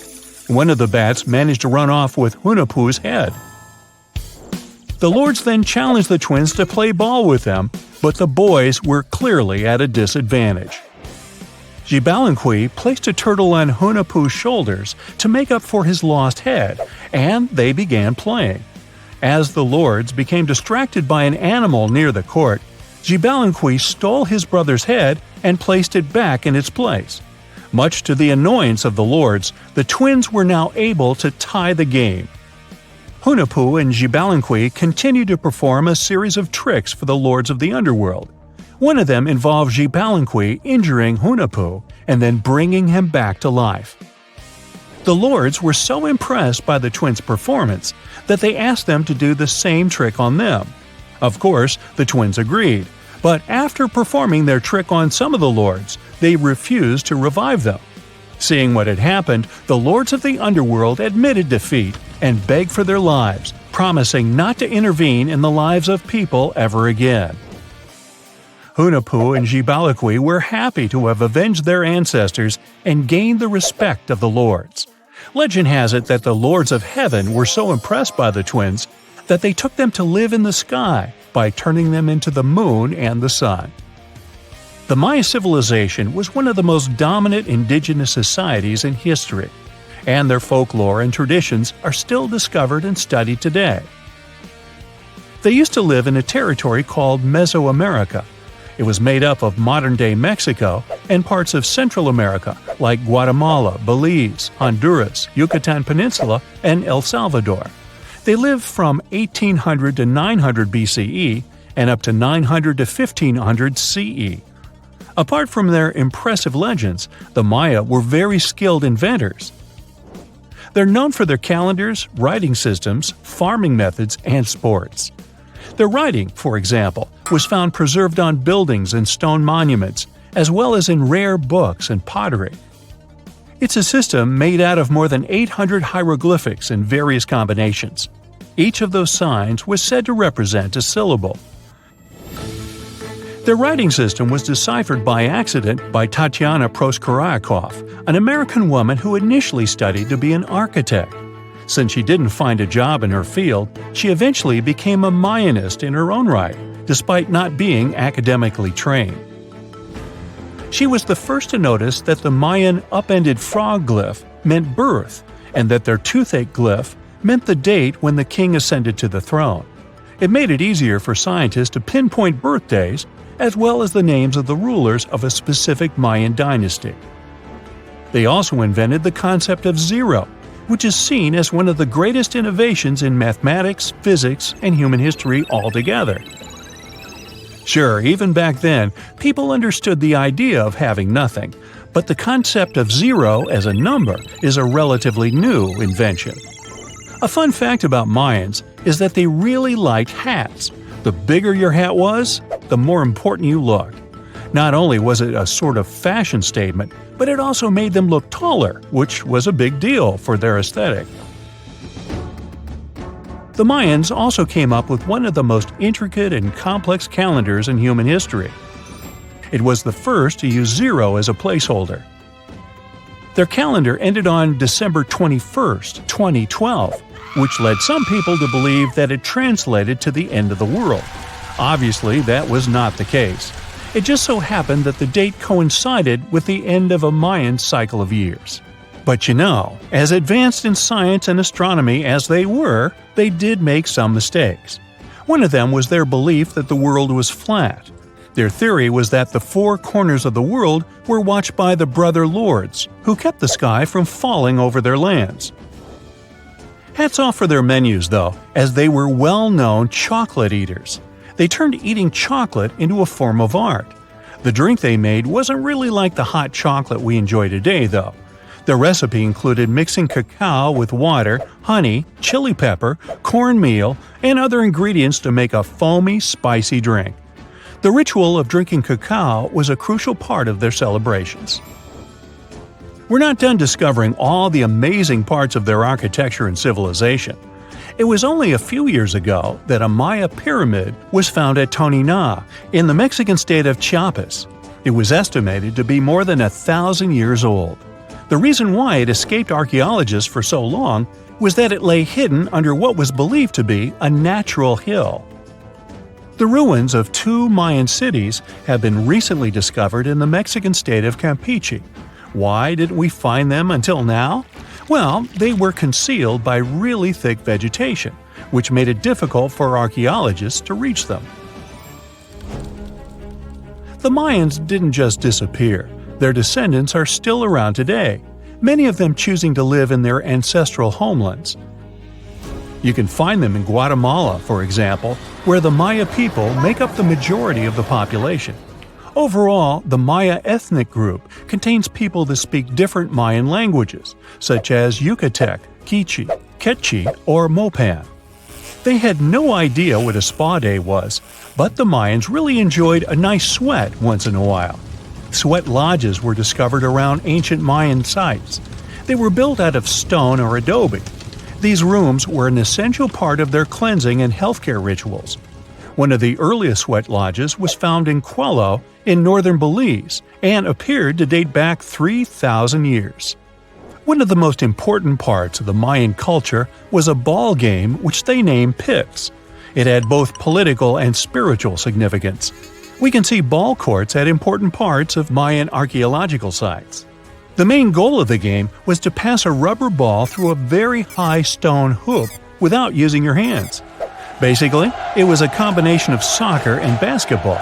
One of the bats managed to run off with Hunahpu's head. The lords then challenged the twins to play ball with them, but the boys were clearly at a disadvantage. Xibalba placed a turtle on Hunahpu's shoulders to make up for his lost head, and they began playing. As the lords became distracted by an animal near the court, Xibalba stole his brother's head and placed it back in its place. Much to the annoyance of the lords, the twins were now able to tie the game. Hunahpu and Xibalba continued to perform a series of tricks for the lords of the underworld. One of them involved Xibalba injuring Hunahpu and then bringing him back to life. The lords were so impressed by the twins' performance that they asked them to do the same trick on them. Of course, the twins agreed, but after performing their trick on some of the lords, they refused to revive them. Seeing what had happened, the lords of the underworld admitted defeat and begged for their lives, promising not to intervene in the lives of people ever again. Hunahpu and Xibalaqui were happy to have avenged their ancestors and gained the respect of the lords. Legend has it that the lords of heaven were so impressed by the twins that they took them to live in the sky by turning them into the moon and the sun. The Maya civilization was one of the most dominant indigenous societies in history, and their folklore and traditions are still discovered and studied today. They used to live in a territory called Mesoamerica. It was made up of modern-day Mexico and parts of Central America like Guatemala, Belize, Honduras, Yucatan Peninsula, and El Salvador. They lived from 1800 to 900 BCE and up to 900 to 1500 CE. Apart from their impressive legends, the Maya were very skilled inventors. They're known for their calendars, writing systems, farming methods, and sports. Their writing, for example, was found preserved on buildings and stone monuments, as well as in rare books and pottery. It's a system made out of more than 800 hieroglyphics in various combinations. Each of those signs was said to represent a syllable. Their writing system was deciphered by accident by Tatiana Proskorakov, an American woman who initially studied to be an architect. Since she didn't find a job in her field, she eventually became a Mayanist in her own right, despite not being academically trained. She was the first to notice that the Mayan upended frog glyph meant birth, and that their toothache glyph meant the date when the king ascended to the throne. It made it easier for scientists to pinpoint birthdays, as well as the names of the rulers of a specific Mayan dynasty. They also invented the concept of zero, which is seen as one of the greatest innovations in mathematics, physics, and human history altogether. Sure, even back then, people understood the idea of having nothing, but the concept of zero as a number is a relatively new invention. A fun fact about Mayans is that they really liked hats. The bigger your hat was, the more important you looked. Not only was it a sort of fashion statement, but it also made them look taller, which was a big deal for their aesthetic. The Mayans also came up with one of the most intricate and complex calendars in human history. It was the first to use zero as a placeholder. Their calendar ended on December 21st, 2012, which led some people to believe that it translated to the end of the world. Obviously, that was not the case. It just so happened that the date coincided with the end of a Mayan cycle of years. But you know, as advanced in science and astronomy as they were, they did make some mistakes. One of them was their belief that the world was flat. Their theory was that the four corners of the world were watched by the brother lords, who kept the sky from falling over their lands. Hats off for their menus, though, as they were well-known chocolate eaters. They turned eating chocolate into a form of art. The drink they made wasn't really like the hot chocolate we enjoy today, though. Their recipe included mixing cacao with water, honey, chili pepper, cornmeal, and other ingredients to make a foamy, spicy drink. The ritual of drinking cacao was a crucial part of their celebrations. We're not done discovering all the amazing parts of their architecture and civilization. It was only a few years ago that a Maya pyramid was found at Tonina, in the Mexican state of Chiapas. It was estimated to be more than 1,000 years old. The reason why it escaped archaeologists for so long was that it lay hidden under what was believed to be a natural hill. The ruins of two Mayan cities have been recently discovered in the Mexican state of Campeche. Why didn't we find them until now? Well, they were concealed by really thick vegetation, which made it difficult for archaeologists to reach them. The Mayans didn't just disappear. Their descendants are still around today, many of them choosing to live in their ancestral homelands. You can find them in Guatemala, for example, where the Maya people make up the majority of the population. Overall, the Maya ethnic group contains people that speak different Mayan languages, such as Yucatec, Quiche, Quechua, or Mopan. They had no idea what a spa day was, but the Mayans really enjoyed a nice sweat once in a while. Sweat lodges were discovered around ancient Mayan sites. They were built out of stone or adobe. These rooms were an essential part of their cleansing and healthcare rituals. One of the earliest sweat lodges was found in Quello in northern Belize and appeared to date back 3,000 years. One of the most important parts of the Mayan culture was a ball game which they named Pix. It had both political and spiritual significance. We can see ball courts at important parts of Mayan archaeological sites. The main goal of the game was to pass a rubber ball through a very high stone hoop without using your hands. Basically, it was a combination of soccer and basketball.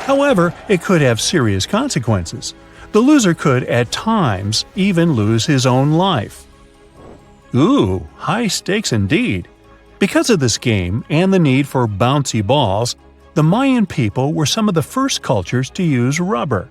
However, it could have serious consequences. The loser could, at times, even lose his own life. Ooh, high stakes indeed. Because of this game and the need for bouncy balls, the Mayan people were some of the first cultures to use rubber.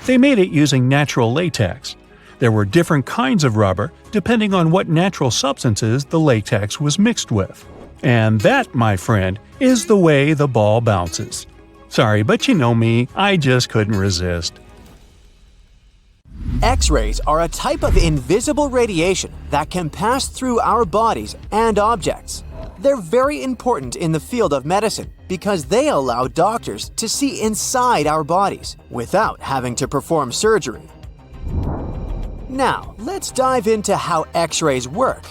They made it using natural latex. There were different kinds of rubber depending on what natural substances the latex was mixed with. And that, my friend, is the way the ball bounces. Sorry, but you know me, I just couldn't resist. X-rays are a type of invisible radiation that can pass through our bodies and objects. They're very important in the field of medicine because they allow doctors to see inside our bodies without having to perform surgery. Now, let's dive into how X-rays work.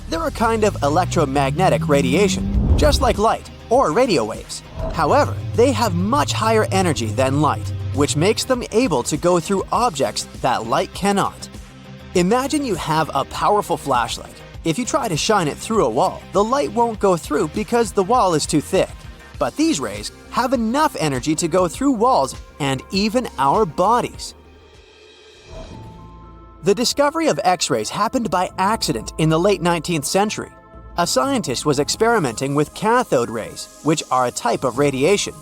They're a kind of electromagnetic radiation, just like light or radio waves. However, they have much higher energy than light, which makes them able to go through objects that light cannot. Imagine you have a powerful flashlight. If you try to shine it through a wall, the light won't go through because the wall is too thick. But these rays have enough energy to go through walls and even our bodies. The discovery of X-rays happened by accident in the late 19th century. A scientist was experimenting with cathode rays, which are a type of radiation.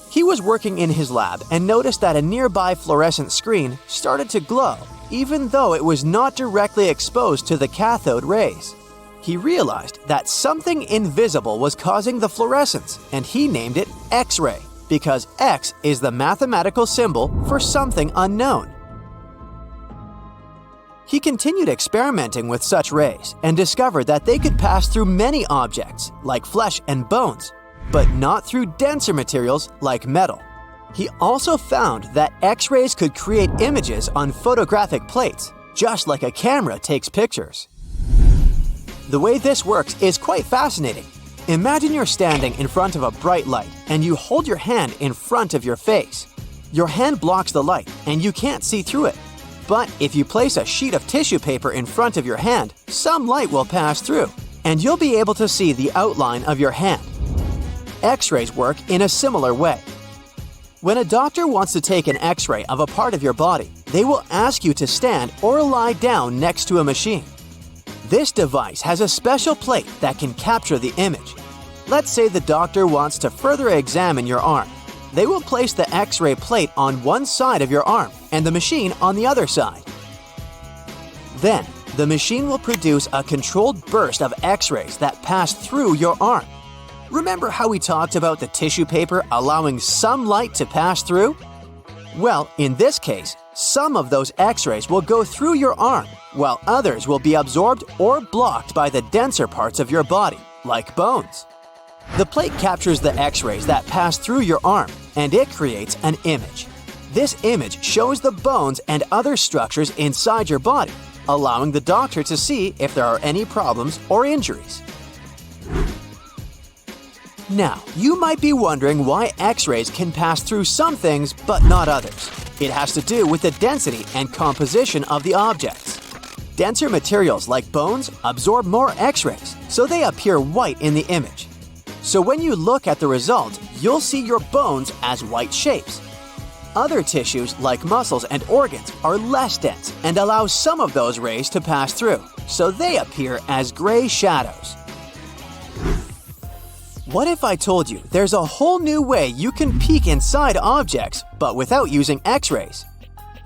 He was working in his lab and noticed that a nearby fluorescent screen started to glow, even though it was not directly exposed to the cathode rays. He realized that something invisible was causing the fluorescence, and he named it X-ray, because X is the mathematical symbol for something unknown. He continued experimenting with such rays and discovered that they could pass through many objects, like flesh and bones, but not through denser materials like metal. He also found that X-rays could create images on photographic plates, just like a camera takes pictures. The way this works is quite fascinating. Imagine you're standing in front of a bright light and you hold your hand in front of your face. Your hand blocks the light and you can't see through it. But if you place a sheet of tissue paper in front of your hand, some light will pass through, and you'll be able to see the outline of your hand. X-rays work in a similar way. When a doctor wants to take an X-ray of a part of your body, they will ask you to stand or lie down next to a machine. This device has a special plate that can capture the image. Let's say the doctor wants to further examine your arm. They will place the X-ray plate on one side of your arm and the machine on the other side. Then, the machine will produce a controlled burst of X-rays that pass through your arm. Remember how we talked about the tissue paper allowing some light to pass through? Well, in this case, some of those X-rays will go through your arm, while others will be absorbed or blocked by the denser parts of your body, like bones. The plate captures the X-rays that pass through your arm, and it creates an image. This image shows the bones and other structures inside your body, allowing the doctor to see if there are any problems or injuries. Now, you might be wondering why X-rays can pass through some things but not others. It has to do with the density and composition of the objects. Denser materials like bones absorb more X-rays, so they appear white in the image. So when you look at the result, you'll see your bones as white shapes. Other tissues like muscles and organs are less dense and allow some of those rays to pass through, so they appear as gray shadows. What if I told you there's a whole new way you can peek inside objects, but without using X-rays?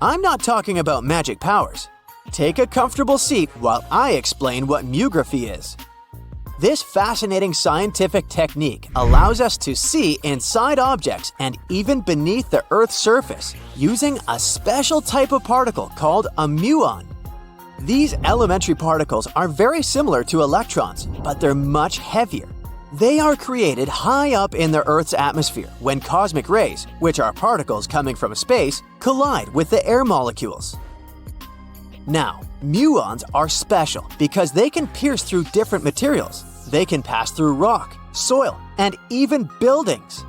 I'm not talking about magic powers. Take a comfortable seat while I explain what mugography is. This fascinating scientific technique allows us to see inside objects and even beneath the Earth's surface using a special type of particle called a muon. These elementary particles are very similar to electrons, but they're much heavier. They are created high up in the Earth's atmosphere when cosmic rays, which are particles coming from space, collide with the air molecules. Now, muons are special because they can pierce through different materials. They can pass through rock, soil, and even buildings.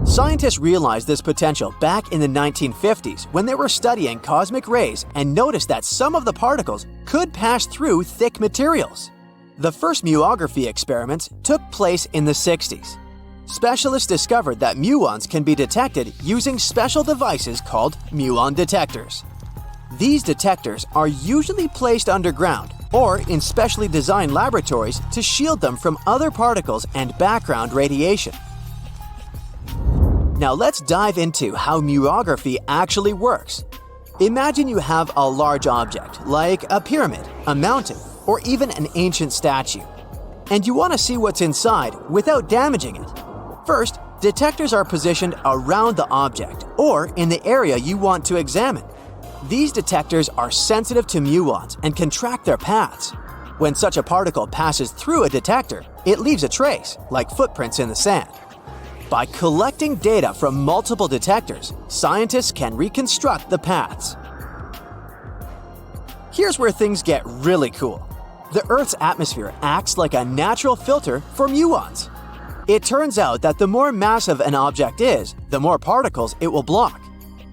Scientists realized this potential back in the 1950s when they were studying cosmic rays and noticed that some of the particles could pass through thick materials. The first muography experiments took place in the 60s. Specialists discovered that muons can be detected using special devices called muon detectors. These detectors are usually placed underground or in specially designed laboratories to shield them from other particles and background radiation. Now let's dive into how muography actually works. Imagine you have a large object, like a pyramid, a mountain, or even an ancient statue, and you want to see what's inside without damaging it. First, detectors are positioned around the object or in the area you want to examine. These detectors are sensitive to muons and can track their paths. When such a particle passes through a detector, it leaves a trace, like footprints in the sand. By collecting data from multiple detectors, scientists can reconstruct the paths. Here's where things get really cool. The Earth's atmosphere acts like a natural filter for muons. It turns out that the more massive an object is, the more particles it will block.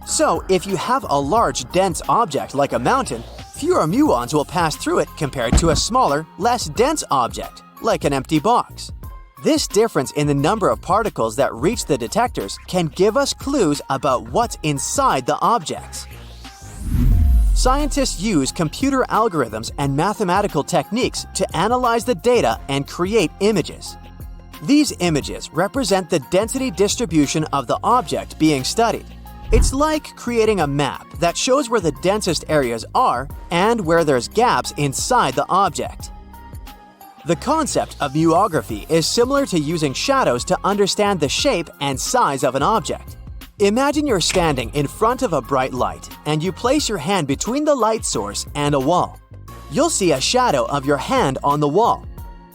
So, if you have a large, dense object like a mountain, fewer muons will pass through it compared to a smaller, less dense object, like an empty box. This difference in the number of particles that reach the detectors can give us clues about what's inside the objects. Scientists use computer algorithms and mathematical techniques to analyze the data and create images. These images represent the density distribution of the object being studied. It's like creating a map that shows where the densest areas are and where there's gaps inside the object. The concept of muography is similar to using shadows to understand the shape and size of an object. Imagine you're standing in front of a bright light and you place your hand between the light source and a wall. You'll see a shadow of your hand on the wall.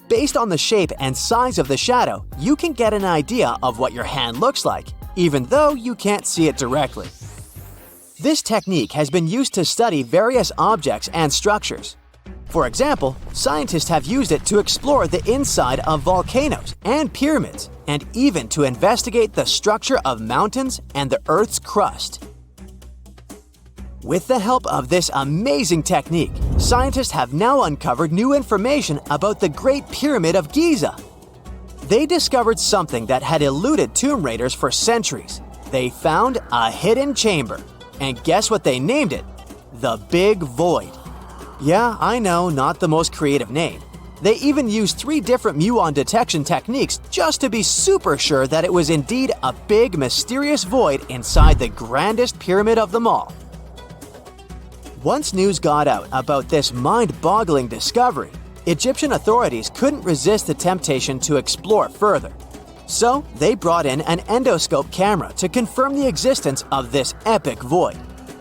Based on the shape and size of the shadow, you can get an idea of what your hand looks like, even though you can't see it directly. This technique has been used to study various objects and structures. For example, scientists have used it to explore the inside of volcanoes and pyramids, and even to investigate the structure of mountains and the Earth's crust. With the help of this amazing technique, scientists have now uncovered new information about the Great Pyramid of Giza. They discovered something that had eluded tomb raiders for centuries. They found a hidden chamber. And guess what they named it? The Big Void. Yeah, I know, not the most creative name. They even used 3 different muon detection techniques just to be super sure that it was indeed a big, mysterious void inside the grandest pyramid of them all. Once news got out about this mind-boggling discovery, Egyptian authorities couldn't resist the temptation to explore further. So, they brought in an endoscope camera to confirm the existence of this epic void.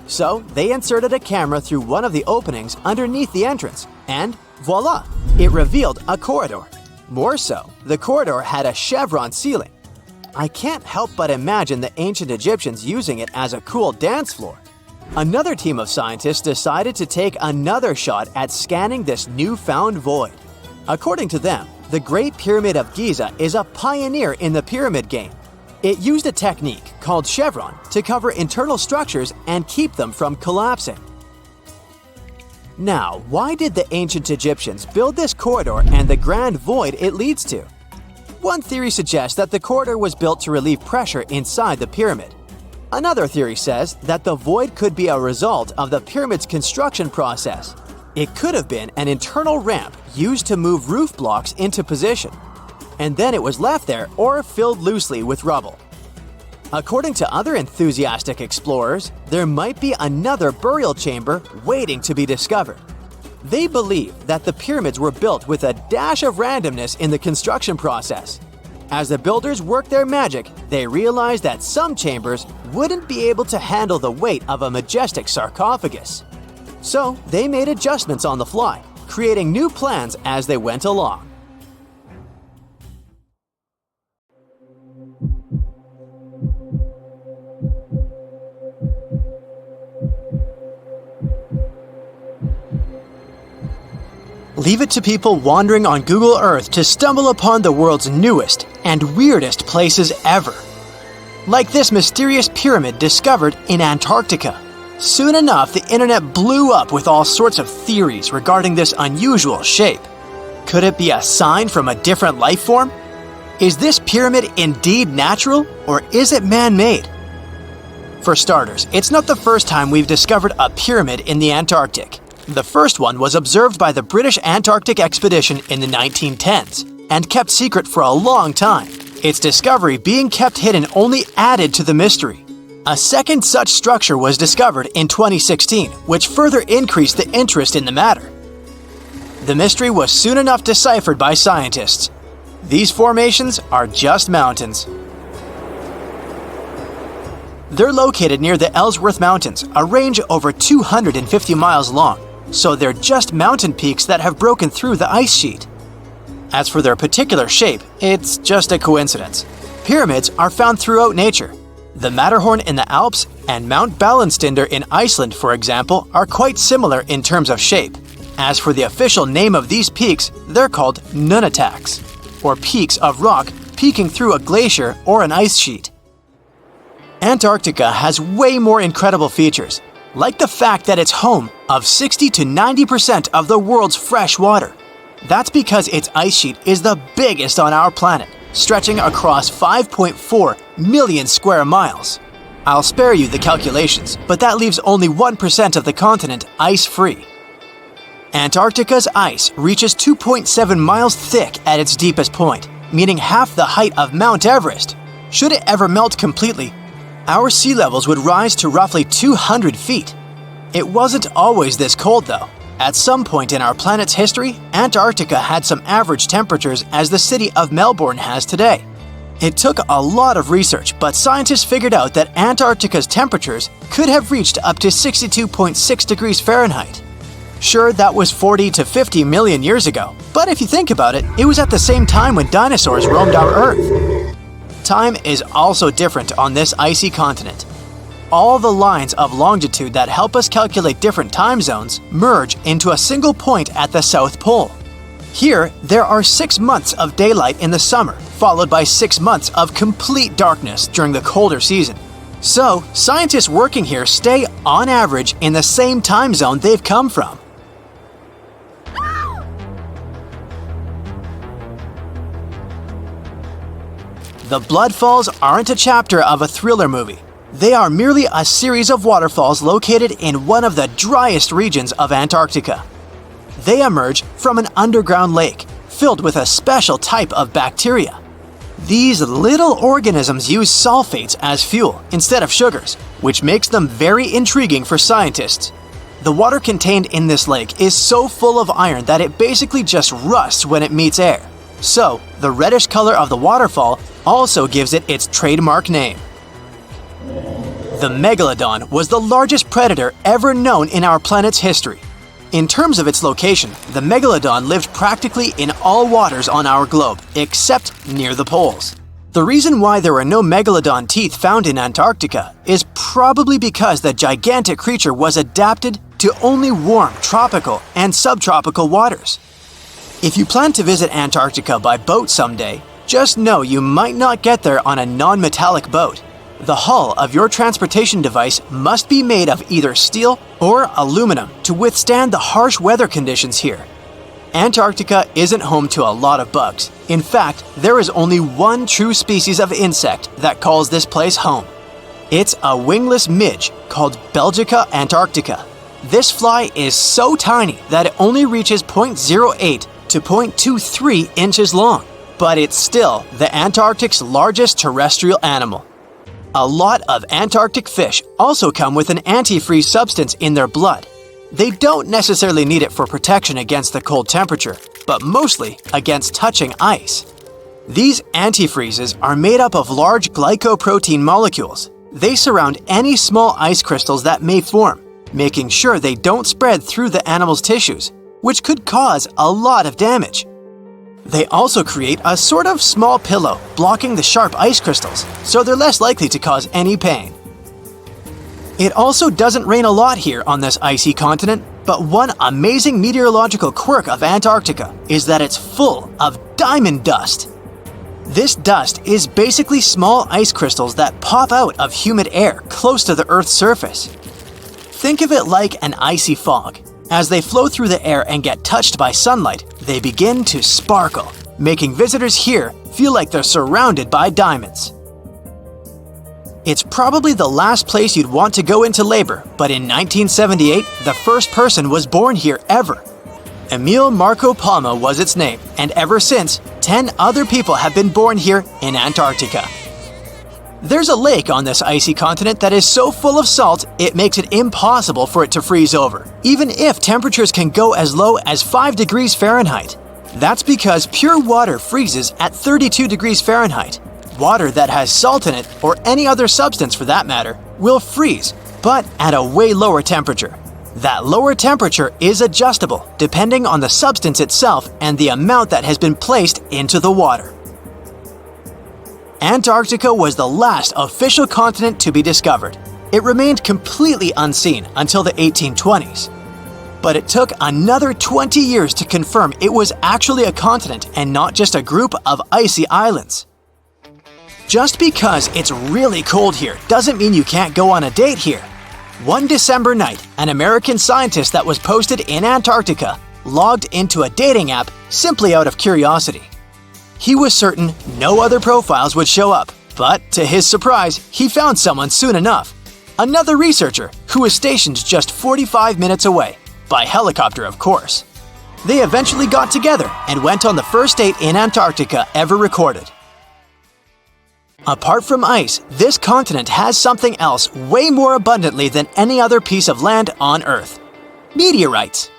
So, they inserted a camera through one of the openings underneath the entrance, and voila! It revealed a corridor. More so, the corridor had a chevron ceiling. I can't help but imagine the ancient Egyptians using it as a cool dance floor. Another team of scientists decided to take another shot at scanning this newfound void. According to them, the Great Pyramid of Giza is a pioneer in the pyramid game. It used a technique called chevron to cover internal structures and keep them from collapsing. Now, why did the ancient Egyptians build this corridor and the grand void it leads to? One theory suggests that the corridor was built to relieve pressure inside the pyramid. Another theory says that the void could be a result of the pyramid's construction process. It could have been an internal ramp used to move roof blocks into position, and then it was left there or filled loosely with rubble. According to other enthusiastic explorers, there might be another burial chamber waiting to be discovered. They believe that the pyramids were built with a dash of randomness in the construction process. As the builders worked their magic, they realized that some chambers wouldn't be able to handle the weight of a majestic sarcophagus. So they made adjustments on the fly, creating new plans as they went along. Leave it to people wandering on Google Earth to stumble upon the world's newest and weirdest places ever. Like this mysterious pyramid discovered in Antarctica. Soon enough, the internet blew up with all sorts of theories regarding this unusual shape. Could it be a sign from a different life form? Is this pyramid indeed natural, or is it man-made? For starters, it's not the first time we've discovered a pyramid in the Antarctic. The first one was observed by the British Antarctic expedition in the 1910s and kept secret for a long time. Its discovery being kept hidden only added to the mystery. A second such structure was discovered in 2016, which further increased the interest in the matter. The mystery was soon enough deciphered by scientists. These formations are just mountains. They're located near the Ellsworth Mountains, a range over 250 miles long, so they're just mountain peaks that have broken through the ice sheet. As for their particular shape, it's just a coincidence. Pyramids are found throughout nature. The Matterhorn in the Alps and Mount Ballenstinder in Iceland, for example, are quite similar in terms of shape. As for the official name of these peaks, they're called nunataks, or peaks of rock peeking through a glacier or an ice sheet. Antarctica has way more incredible features, like the fact that it's home of 60 to 90% of the world's fresh water. That's because its ice sheet is the biggest on our planet, stretching across 5.4 million square miles. I'll spare you the calculations, but that leaves only 1% of the continent ice-free. Antarctica's ice reaches 2.7 miles thick at its deepest point, meaning half the height of Mount Everest. Should it ever melt completely, our sea levels would rise to roughly 200 feet. It wasn't always this cold, though. At some point in our planet's history, Antarctica had some average temperatures as the city of Melbourne has today. It took a lot of research, but scientists figured out that Antarctica's temperatures could have reached up to 62.6 degrees Fahrenheit. Sure, that was 40 to 50 million years ago, but if you think about it, it was at the same time when dinosaurs roamed our Earth. Time is also different on this icy continent. All the lines of longitude that help us calculate different time zones merge into a single point at the South Pole. Here, there are 6 months of daylight in the summer, followed by 6 months of complete darkness during the colder season. So, scientists working here stay, on average, in the same time zone they've come from. The Blood Falls aren't a chapter of a thriller movie. They are merely a series of waterfalls located in one of the driest regions of Antarctica. They emerge from an underground lake filled with a special type of bacteria. These little organisms use sulfates as fuel instead of sugars, which makes them very intriguing for scientists. The water contained in this lake is so full of iron that it basically just rusts when it meets air. So, the reddish color of the waterfall also gives it its trademark name. The megalodon was the largest predator ever known in our planet's history. In terms of its location, the megalodon lived practically in all waters on our globe, except near the poles. The reason why there are no megalodon teeth found in Antarctica is probably because the gigantic creature was adapted to only warm tropical and subtropical waters. If you plan to visit Antarctica by boat someday, just know you might not get there on a non-metallic boat. The hull of your transportation device must be made of either steel or aluminum to withstand the harsh weather conditions here. Antarctica isn't home to a lot of bugs. In fact, there is only one true species of insect that calls this place home. It's a wingless midge called Belgica antarctica. This fly is so tiny that it only reaches 0.08 to 0.23 inches long, but it's still the Antarctic's largest terrestrial animal. A lot of Antarctic fish also come with an antifreeze substance in their blood. They don't necessarily need it for protection against the cold temperature, but mostly against touching ice. These antifreezes are made up of large glycoprotein molecules. They surround any small ice crystals that may form, making sure they don't spread through the animal's tissues, which could cause a lot of damage. They also create a sort of small pillow blocking the sharp ice crystals, so they're less likely to cause any pain. It also doesn't rain a lot here on this icy continent, but one amazing meteorological quirk of Antarctica is that it's full of diamond dust. This dust is basically small ice crystals that pop out of humid air close to the Earth's surface. Think of it like an icy fog. As they flow through the air and get touched by sunlight, they begin to sparkle, making visitors here feel like they're surrounded by diamonds. It's probably the last place you'd want to go into labor, but in 1978, the first person was born here ever. Emil Marco Palma was its name, and ever since, 10 other people have been born here in Antarctica. There's a lake on this icy continent that is so full of salt, it makes it impossible for it to freeze over, even if temperatures can go as low as 5 degrees Fahrenheit. That's because pure water freezes at 32 degrees Fahrenheit. Water that has salt in it, or any other substance for that matter, will freeze, but at a way lower temperature. That lower temperature is adjustable depending on the substance itself and the amount that has been placed into the water. Antarctica was the last official continent to be discovered. It remained completely unseen until the 1820s. But it took another 20 years to confirm it was actually a continent and not just a group of icy islands. Just because it's really cold here doesn't mean you can't go on a date here. One December night, an American scientist that was posted in Antarctica logged into a dating app simply out of curiosity. He was certain no other profiles would show up, but to his surprise, he found someone soon enough. Another researcher who was stationed just 45 minutes away, by helicopter of course. They eventually got together and went on the first date in Antarctica ever recorded. Apart from ice, this continent has something else way more abundantly than any other piece of land on Earth: meteorites.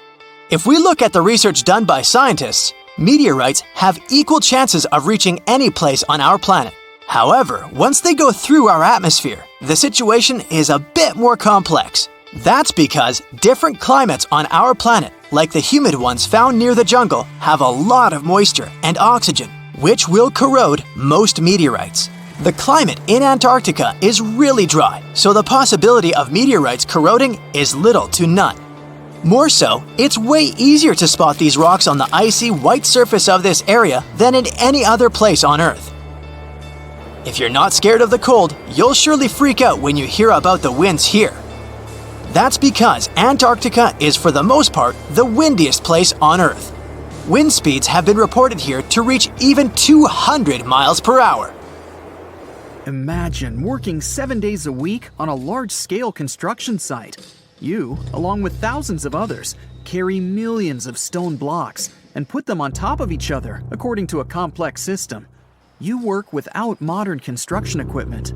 If we look at the research done by scientists, meteorites have equal chances of reaching any place on our planet. However, once they go through our atmosphere, the situation is a bit more complex. That's because different climates on our planet, like the humid ones found near the jungle, have a lot of moisture and oxygen, which will corrode most meteorites. The climate in Antarctica is really dry, so the possibility of meteorites corroding is little to none. More so, it's way easier to spot these rocks on the icy white surface of this area than in any other place on Earth. If you're not scared of the cold, you'll surely freak out when you hear about the winds here. That's because Antarctica is for the most part the windiest place on Earth. Wind speeds have been reported here to reach even 200 miles per hour. Imagine working 7 days a week on a large-scale construction site. You, along with thousands of others, carry millions of stone blocks and put them on top of each other according to a complex system. You work without modern construction equipment.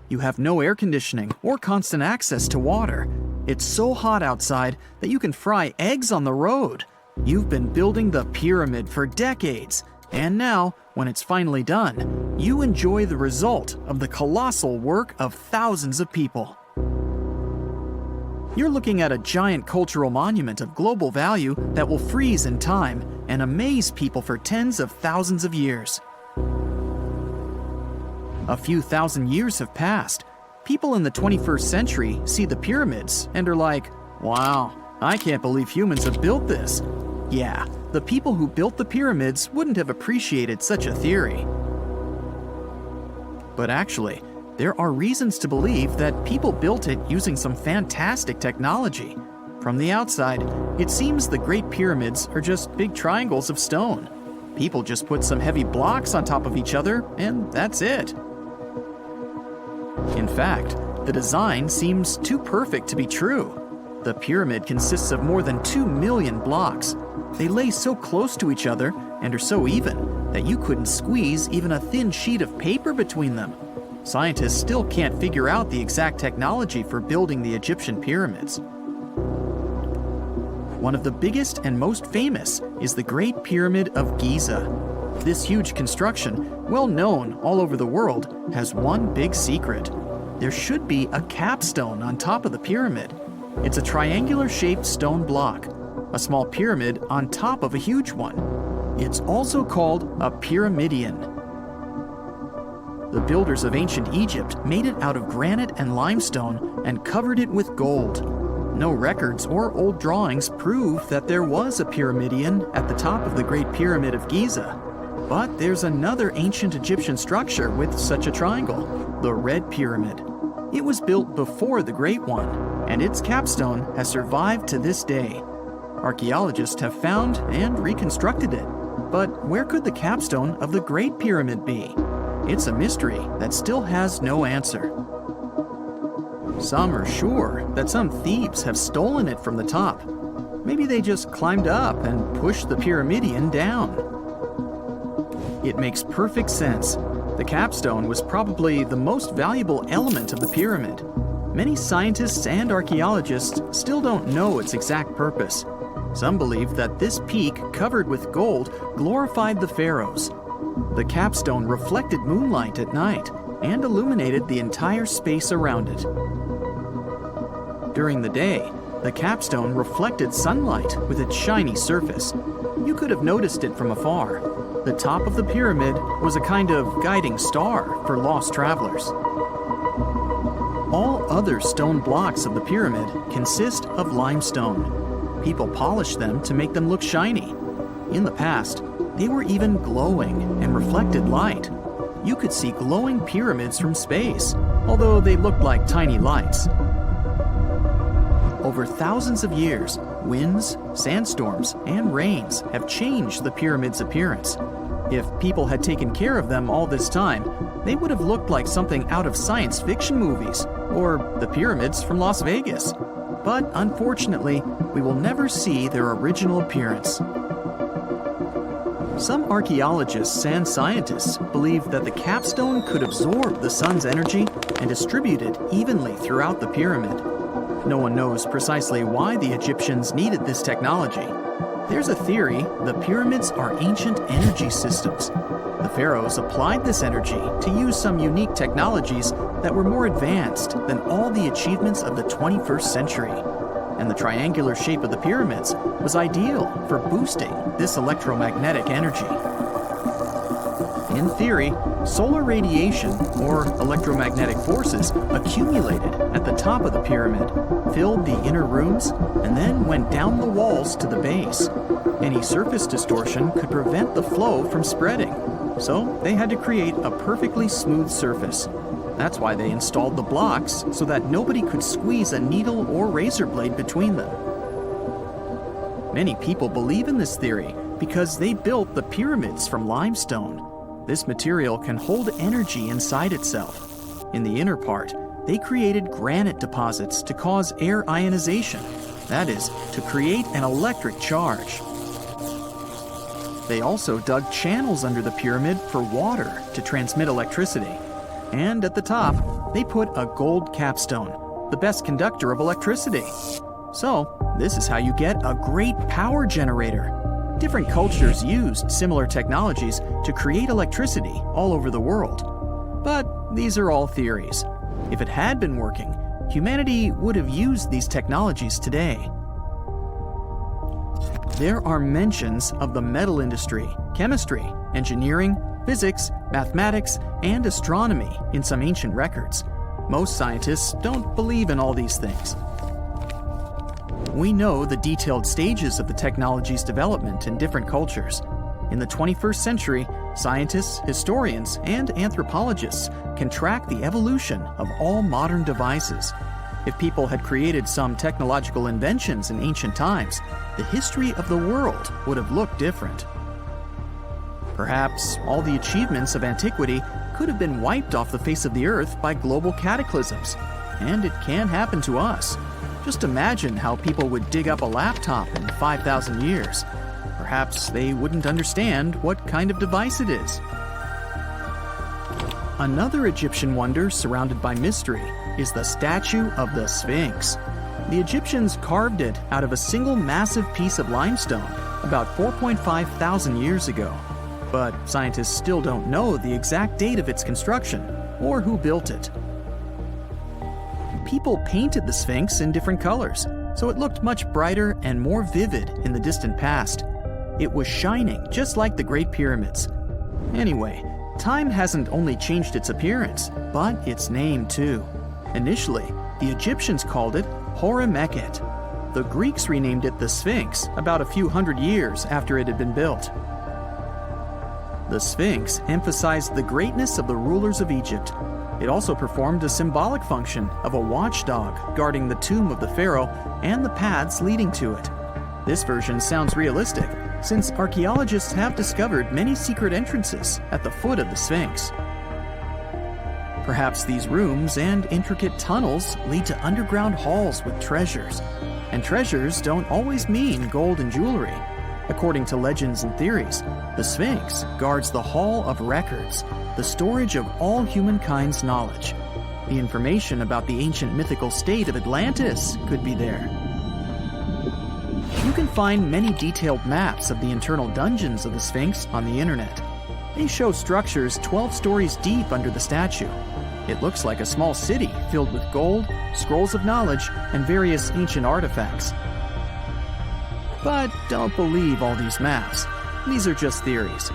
You have no air conditioning or constant access to water. It's so hot outside that you can fry eggs on the road. You've been building the pyramid for decades, and now, when it's finally done, you enjoy the result of the colossal work of thousands of people. You're looking at a giant cultural monument of global value that will freeze in time and amaze people for tens of thousands of years. A few thousand years have passed. People in the 21st century see the pyramids and are like, "Wow, I can't believe humans have built this." Yeah, the people who built the pyramids wouldn't have appreciated such a theory. But actually, there are reasons to believe that people built it using some fantastic technology. From the outside, it seems the Great Pyramids are just big triangles of stone. People just put some heavy blocks on top of each other, and that's it. In fact, the design seems too perfect to be true. The pyramid consists of more than 2 million blocks. They lay so close to each other and are so even that you couldn't squeeze even a thin sheet of paper between them. Scientists still can't figure out the exact technology for building the Egyptian pyramids. One of the biggest and most famous is the Great Pyramid of Giza. This huge construction, well known all over the world, has one big secret. There should be a capstone on top of the pyramid. It's a triangular-shaped stone block, a small pyramid on top of a huge one. It's also called a pyramidion. The builders of ancient Egypt made it out of granite and limestone and covered it with gold. No records or old drawings prove that there was a pyramidion at the top of the Great Pyramid of Giza. But there's another ancient Egyptian structure with such a triangle, the Red Pyramid. It was built before the Great One, and its capstone has survived to this day. Archaeologists have found and reconstructed it. But where could the capstone of the Great Pyramid be? It's a mystery that still has no answer. Some are sure that some thieves have stolen it from the top. Maybe they just climbed up and pushed the pyramidion down. It makes perfect sense. The capstone was probably the most valuable element of the pyramid. Many scientists and archaeologists still don't know its exact purpose. Some believe that this peak covered with gold glorified the pharaohs. The capstone reflected moonlight at night and illuminated the entire space around it. During the day, the capstone reflected sunlight with its shiny surface. You could have noticed it from afar. The top of the pyramid was a kind of guiding star for lost travelers. All other stone blocks of the pyramid consist of limestone. People polish them to make them look shiny. In the past, they were even glowing and reflected light. You could see glowing pyramids from space, although they looked like tiny lights. Over thousands of years, winds, sandstorms, and rains have changed the pyramid's appearance. If people had taken care of them all this time, they would have looked like something out of science fiction movies, or the pyramids from Las Vegas. But unfortunately, we will never see their original appearance. Some archaeologists and scientists believe that the capstone could absorb the sun's energy and distribute it evenly throughout the pyramid. No one knows precisely why the Egyptians needed this technology. There's a theory the pyramids are ancient energy systems. The pharaohs applied this energy to use some unique technologies that were more advanced than all the achievements of the 21st century. And the triangular shape of the pyramids was ideal for boosting this electromagnetic energy. In theory, solar radiation, or electromagnetic forces, accumulated at the top of the pyramid, filled the inner rooms, and then went down the walls to the base. Any surface distortion could prevent the flow from spreading, so they had to create a perfectly smooth surface. That's why they installed the blocks so that nobody could squeeze a needle or razor blade between them. Many people believe in this theory because they built the pyramids from limestone. This material can hold energy inside itself. In the inner part, they created granite deposits to cause air ionization, that is, to create an electric charge. They also dug channels under the pyramid for water to transmit electricity. And at the top, they put a gold capstone, the best conductor of electricity. So, this is how you get a great power generator. Different cultures used similar technologies to create electricity all over the world. But these are all theories. If it had been working, humanity would have used these technologies today. There are mentions of the metal industry, chemistry, engineering, physics, mathematics, and astronomy in some ancient records. Most scientists don't believe in all these things. We know the detailed stages of the technology's development in different cultures. In the 21st century, scientists, historians, and anthropologists can track the evolution of all modern devices. If people had created some technological inventions in ancient times, the history of the world would have looked different. Perhaps all the achievements of antiquity could have been wiped off the face of the earth by global cataclysms, and it can happen to us. Just imagine how people would dig up a laptop in 5,000 years. Perhaps they wouldn't understand what kind of device it is. Another Egyptian wonder surrounded by mystery is the statue of the Sphinx. The Egyptians carved it out of a single massive piece of limestone about 4.5 thousand years ago. But scientists still don't know the exact date of its construction or who built it. People painted the Sphinx in different colors, so it looked much brighter and more vivid in the distant past. It was shining just like the Great Pyramids. Anyway, time hasn't only changed its appearance, but its name too. Initially, the Egyptians called it Pyramids. The Greeks renamed it the Sphinx about a few hundred years after it had been built. The Sphinx emphasized the greatness of the rulers of Egypt. It also performed a symbolic function of a watchdog guarding the tomb of the pharaoh and the paths leading to it. This version sounds realistic, since archaeologists have discovered many secret entrances at the foot of the Sphinx. Perhaps these rooms and intricate tunnels lead to underground halls with treasures. And treasures don't always mean gold and jewelry. According to legends and theories, the Sphinx guards the Hall of Records, the storage of all humankind's knowledge. The information about the ancient mythical state of Atlantis could be there. You can find many detailed maps of the internal dungeons of the Sphinx on the internet. They show structures 12 stories deep under the statue. It looks like a small city filled with gold, scrolls of knowledge, and various ancient artifacts. But don't believe all these maps. These are just theories.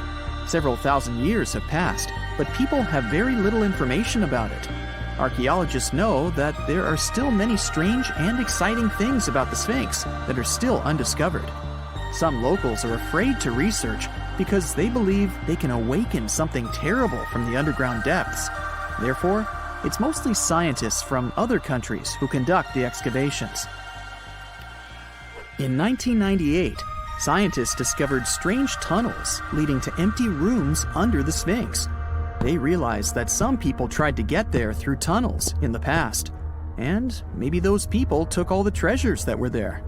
Several thousand years have passed, but people have very little information about it. Archaeologists know that there are still many strange and exciting things about the Sphinx that are still undiscovered. Some locals are afraid to research because they believe they can awaken something terrible from the underground depths. Therefore, it's mostly scientists from other countries who conduct the excavations. In 1998, scientists discovered strange tunnels leading to empty rooms under the Sphinx. They realized that some people tried to get there through tunnels in the past, and maybe those people took all the treasures that were there.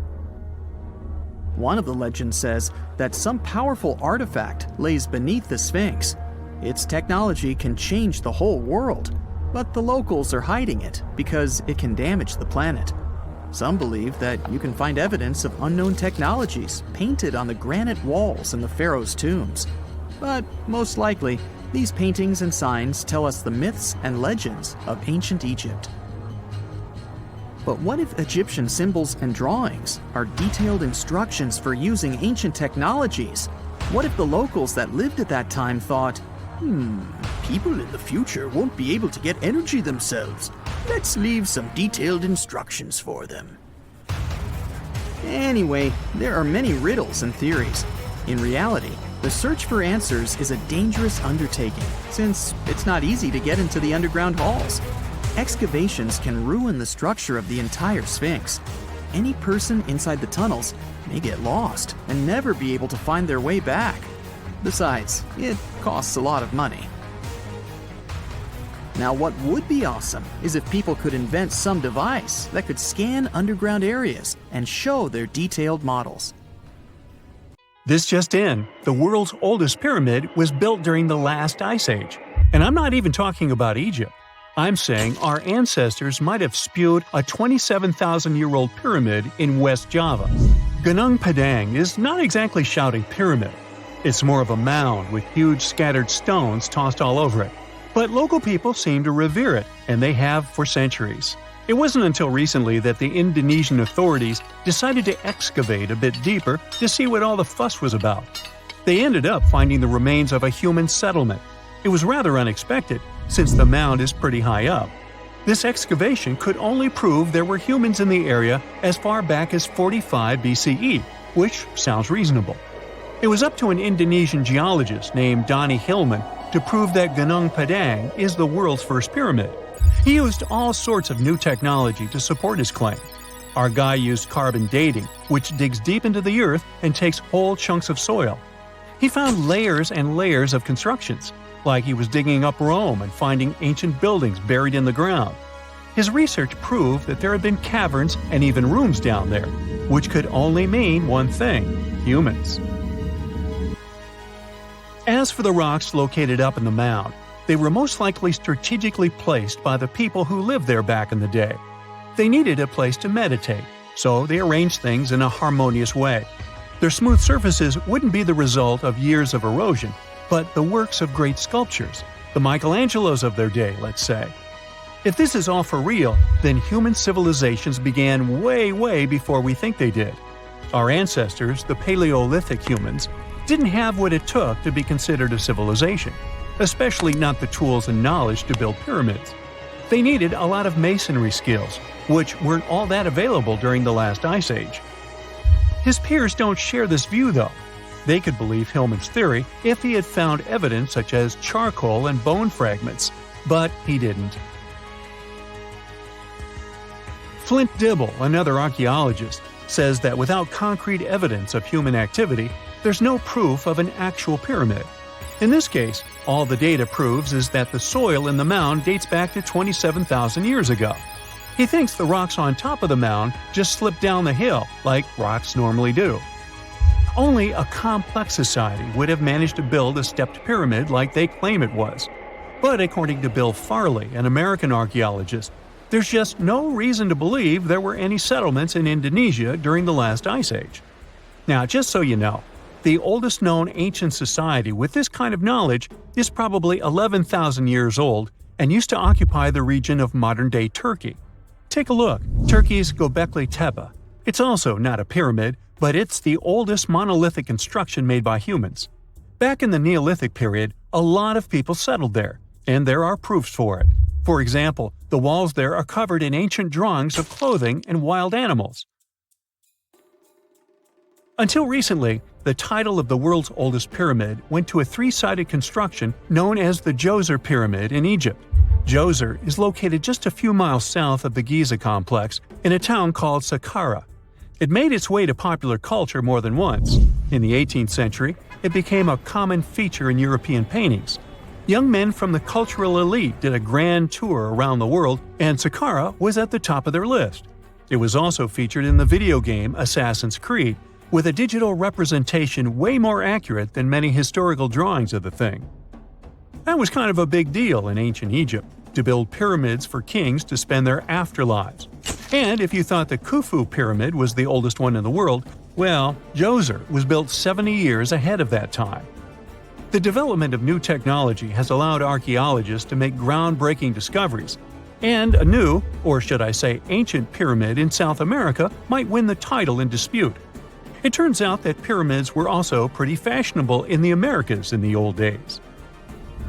One of the legends says that some powerful artifact lays beneath the Sphinx. Its technology can change the whole world, but the locals are hiding it because it can damage the planet. Some believe that you can find evidence of unknown technologies painted on the granite walls in the pharaohs' tombs. But most likely, these paintings and signs tell us the myths and legends of ancient Egypt. But what if Egyptian symbols and drawings are detailed instructions for using ancient technologies? What if the locals that lived at that time thought, people in the future won't be able to get energy themselves. Let's leave some detailed instructions for them. Anyway, there are many riddles and theories. In reality, the search for answers is a dangerous undertaking, since it's not easy to get into the underground halls. Excavations can ruin the structure of the entire Sphinx. Any person inside the tunnels may get lost and never be able to find their way back. Besides, it costs a lot of money. Now, what would be awesome is if people could invent some device that could scan underground areas and show their detailed models. This just in, the world's oldest pyramid was built during the last ice age. And I'm not even talking about Egypt. I'm saying our ancestors might have spewed a 27,000-year-old pyramid in West Java. Gunung Padang is not exactly shouting pyramid. It's more of a mound with huge scattered stones tossed all over it. But local people seem to revere it, and they have for centuries. It wasn't until recently that the Indonesian authorities decided to excavate a bit deeper to see what all the fuss was about. They ended up finding the remains of a human settlement. It was rather unexpected, since the mound is pretty high up. This excavation could only prove there were humans in the area as far back as 45 BCE, which sounds reasonable. It was up to an Indonesian geologist named Donnie Hillman to prove that Gunung Padang is the world's first pyramid. He used all sorts of new technology to support his claim. Our guy used carbon dating, which digs deep into the earth and takes whole chunks of soil. He found layers and layers of constructions, like he was digging up Rome and finding ancient buildings buried in the ground. His research proved that there had been caverns and even rooms down there, which could only mean one thing: humans. As for the rocks located up in the mound, they were most likely strategically placed by the people who lived there back in the day. They needed a place to meditate, so they arranged things in a harmonious way. Their smooth surfaces wouldn't be the result of years of erosion, but the works of great sculptures, the Michelangelos of their day, let's say. If this is all for real, then human civilizations began way before we think they did. Our ancestors, the Paleolithic humans, didn't have what it took to be considered a civilization, especially not the tools and knowledge to build pyramids. They needed a lot of masonry skills, which weren't all that available during the last ice age. His peers don't share this view, though. They could believe Hillman's theory if he had found evidence such as charcoal and bone fragments, but he didn't. Flint Dibble, another archaeologist, says that without concrete evidence of human activity, there's no proof of an actual pyramid. In this case, all the data proves is that the soil in the mound dates back to 27,000 years ago. He thinks the rocks on top of the mound just slipped down the hill, like rocks normally do. Only a complex society would have managed to build a stepped pyramid like they claim it was. But according to Bill Farley, an American archaeologist, there's just no reason to believe there were any settlements in Indonesia during the last ice age. Now, just so you know, the oldest known ancient society with this kind of knowledge is probably 11,000 years old and used to occupy the region of modern-day Turkey. Take a look, Turkey's Göbekli Tepe. It's also not a pyramid, but it's the oldest monolithic construction made by humans. Back in the Neolithic period, a lot of people settled there, and there are proofs for it. For example, the walls there are covered in ancient drawings of clothing and wild animals. Until recently, the title of the world's oldest pyramid went to a three-sided construction known as the Djoser Pyramid in Egypt. Djoser is located just a few miles south of the Giza complex in a town called Saqqara. It made its way to popular culture more than once. In the 18th century, it became a common feature in European paintings. Young men from the cultural elite did a grand tour around the world, and Saqqara was at the top of their list. It was also featured in the video game Assassin's Creed, with a digital representation way more accurate than many historical drawings of the thing. That was kind of a big deal in ancient Egypt, to build pyramids for kings to spend their afterlives. And if you thought the Khufu pyramid was the oldest one in the world, well, Djoser was built 70 years ahead of that time. The development of new technology has allowed archaeologists to make groundbreaking discoveries, and a new, or should I say ancient pyramid in South America might win the title in dispute. It turns out that pyramids were also pretty fashionable in the Americas in the old days.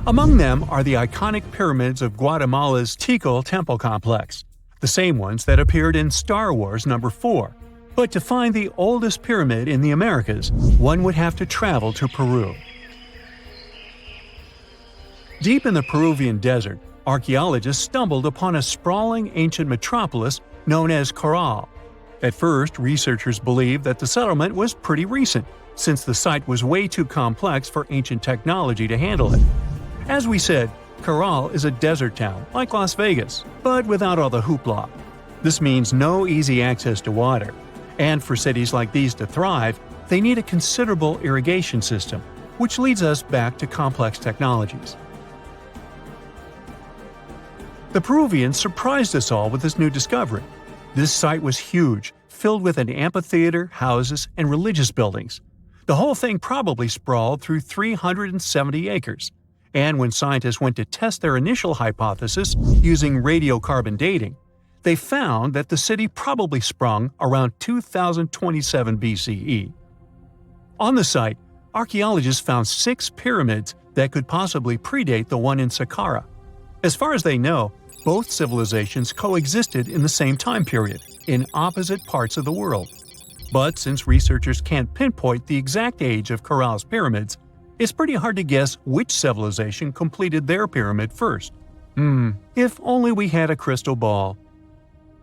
Among them are the iconic pyramids of Guatemala's Tikal temple complex, the same ones that appeared in Star Wars No. 4. But to find the oldest pyramid in the Americas, one would have to travel to Peru. Deep in the Peruvian desert, archaeologists stumbled upon a sprawling ancient metropolis known as Caral. At first, researchers believed that the settlement was pretty recent, since the site was way too complex for ancient technology to handle it. As we said, Caral is a desert town, like Las Vegas, but without all the hoopla. This means no easy access to water. And for cities like these to thrive, they need a considerable irrigation system, which leads us back to complex technologies. The Peruvians surprised us all with this new discovery. This site was huge, filled with an amphitheater, houses, and religious buildings. The whole thing probably sprawled through 370 acres. And when scientists went to test their initial hypothesis using radiocarbon dating, they found that the city probably sprung around 2027 BCE. On the site, archaeologists found 6 pyramids that could possibly predate the one in Saqqara. As far as they know, both civilizations coexisted in the same time period, in opposite parts of the world. But since researchers can't pinpoint the exact age of Caral's pyramids, it's pretty hard to guess which civilization completed their pyramid first. If only we had a crystal ball.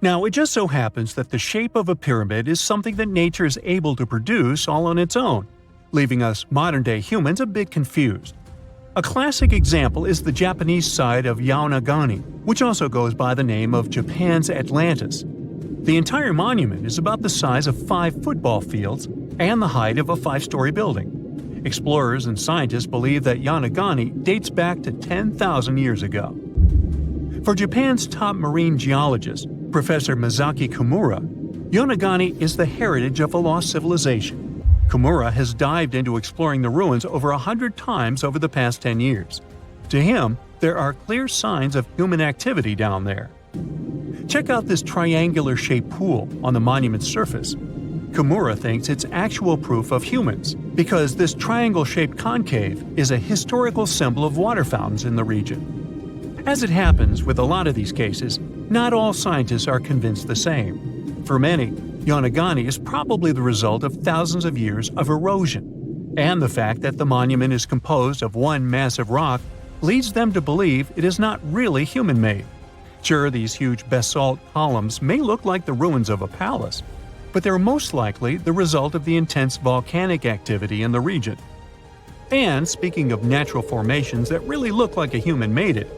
Now, it just so happens that the shape of a pyramid is something that nature is able to produce all on its own, leaving us modern-day humans a bit confused. A classic example is the Japanese side of Yaonagani, which also goes by the name of Japan's Atlantis. The entire monument is about the size of 5 football fields and the height of a 5-story building. Explorers and scientists believe that Yaonagani dates back to 10,000 years ago. For Japan's top marine geologist, Professor Masaki Kimura, Yonaguni is the heritage of a lost civilization. Kimura has dived into exploring the ruins over 100 times over the past 10 years. To him, there are clear signs of human activity down there. Check out this triangular-shaped pool on the monument's surface. Kimura thinks it's actual proof of humans, because this triangle-shaped concave is a historical symbol of water fountains in the region. As it happens with a lot of these cases, not all scientists are convinced the same. For many, Yonaguni is probably the result of thousands of years of erosion, and the fact that the monument is composed of one massive rock leads them to believe it is not really human-made. Sure, these huge basalt columns may look like the ruins of a palace, but they're most likely the result of the intense volcanic activity in the region. And speaking of natural formations that really look like a human made it,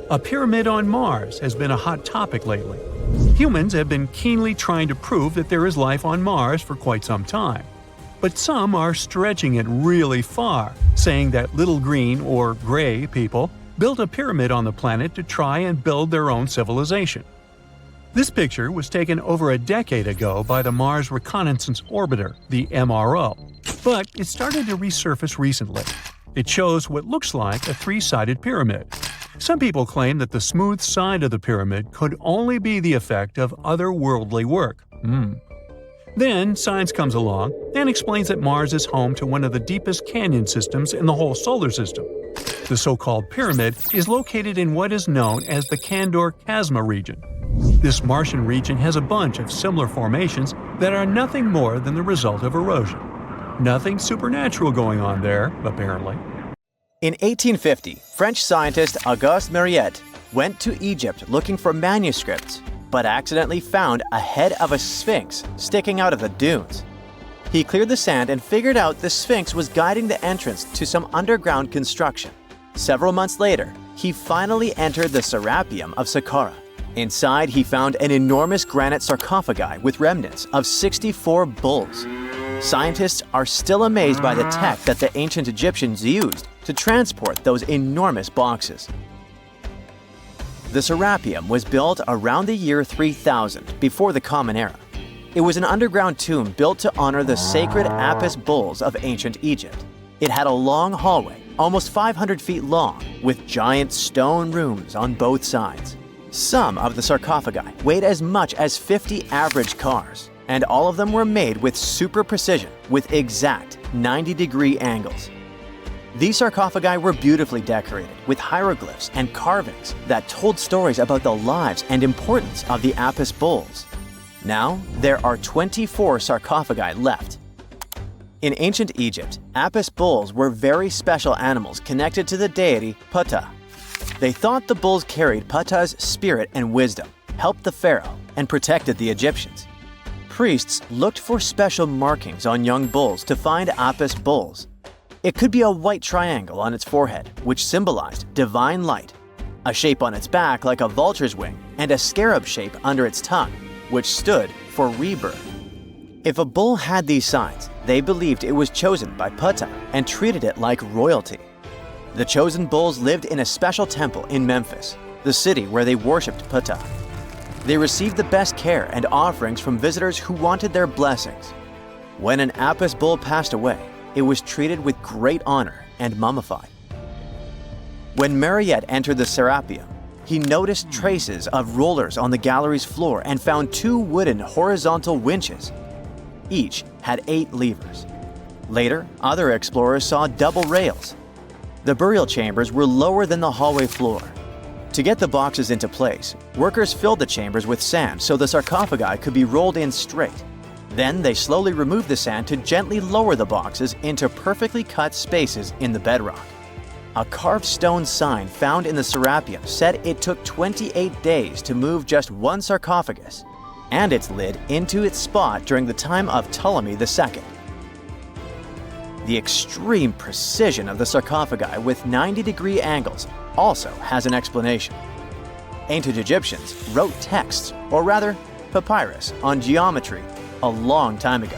a pyramid on Mars has been a hot topic lately. Humans have been keenly trying to prove that there is life on Mars for quite some time. But some are stretching it really far, saying that little green or gray people built a pyramid on the planet to try and build their own civilization. This picture was taken over a decade ago by the Mars Reconnaissance Orbiter, the MRO, but it started to resurface recently. It shows what looks like a three-sided pyramid. Some people claim that the smooth side of the pyramid could only be the effect of otherworldly work. Then science comes along and explains that Mars is home to one of the deepest canyon systems in the whole solar system. The so-called pyramid is located in what is known as the Kandor-Chasma region. This Martian region has a bunch of similar formations that are nothing more than the result of erosion. Nothing supernatural going on there, apparently. In 1850, French scientist Auguste Mariette went to Egypt looking for manuscripts, but accidentally found a head of a sphinx sticking out of the dunes. He cleared the sand and figured out the sphinx was guiding the entrance to some underground construction. Several months later, he finally entered the Serapeum of Saqqara. Inside, he found an enormous granite sarcophagi with remnants of 64 bulls. Scientists are still amazed by the tech that the ancient Egyptians used to transport those enormous boxes. The Serapeum was built around the year 3000 before the Common Era. It was an underground tomb built to honor the sacred Apis bulls of ancient Egypt. It had a long hallway, almost 500 feet long, with giant stone rooms on both sides. Some of the sarcophagi weighed as much as 50 average cars, and all of them were made with super precision, with exact 90-degree angles. These sarcophagi were beautifully decorated with hieroglyphs and carvings that told stories about the lives and importance of the Apis bulls. Now, there are 24 sarcophagi left. In ancient Egypt, Apis bulls were very special animals connected to the deity Ptah. They thought the bulls carried Ptah's spirit and wisdom, helped the pharaoh, and protected the Egyptians. Priests looked for special markings on young bulls to find Apis bulls. It could be a white triangle on its forehead, which symbolized divine light, a shape on its back like a vulture's wing, and a scarab shape under its tongue, which stood for rebirth. If a bull had these signs, they believed it was chosen by Ptah and treated it like royalty. The chosen bulls lived in a special temple in Memphis, the city where they worshipped Ptah. They received the best care and offerings from visitors who wanted their blessings. When an Apis bull passed away, it was treated with great honor and mummified. When Mariette entered the Serapeum, he noticed traces of rollers on the gallery's floor and found 2 wooden horizontal winches. Each had 8 levers. Later, other explorers saw double rails. The burial chambers were lower than the hallway floor. To get the boxes into place, workers filled the chambers with sand so the sarcophagi could be rolled in straight. Then they slowly removed the sand to gently lower the boxes into perfectly cut spaces in the bedrock. A carved stone sign found in the Serapeum said it took 28 days to move just one sarcophagus and its lid into its spot during the time of Ptolemy II. The extreme precision of the sarcophagi with 90-degree angles also has an explanation. Ancient Egyptians wrote texts, or rather, papyrus, on geometry a long time ago.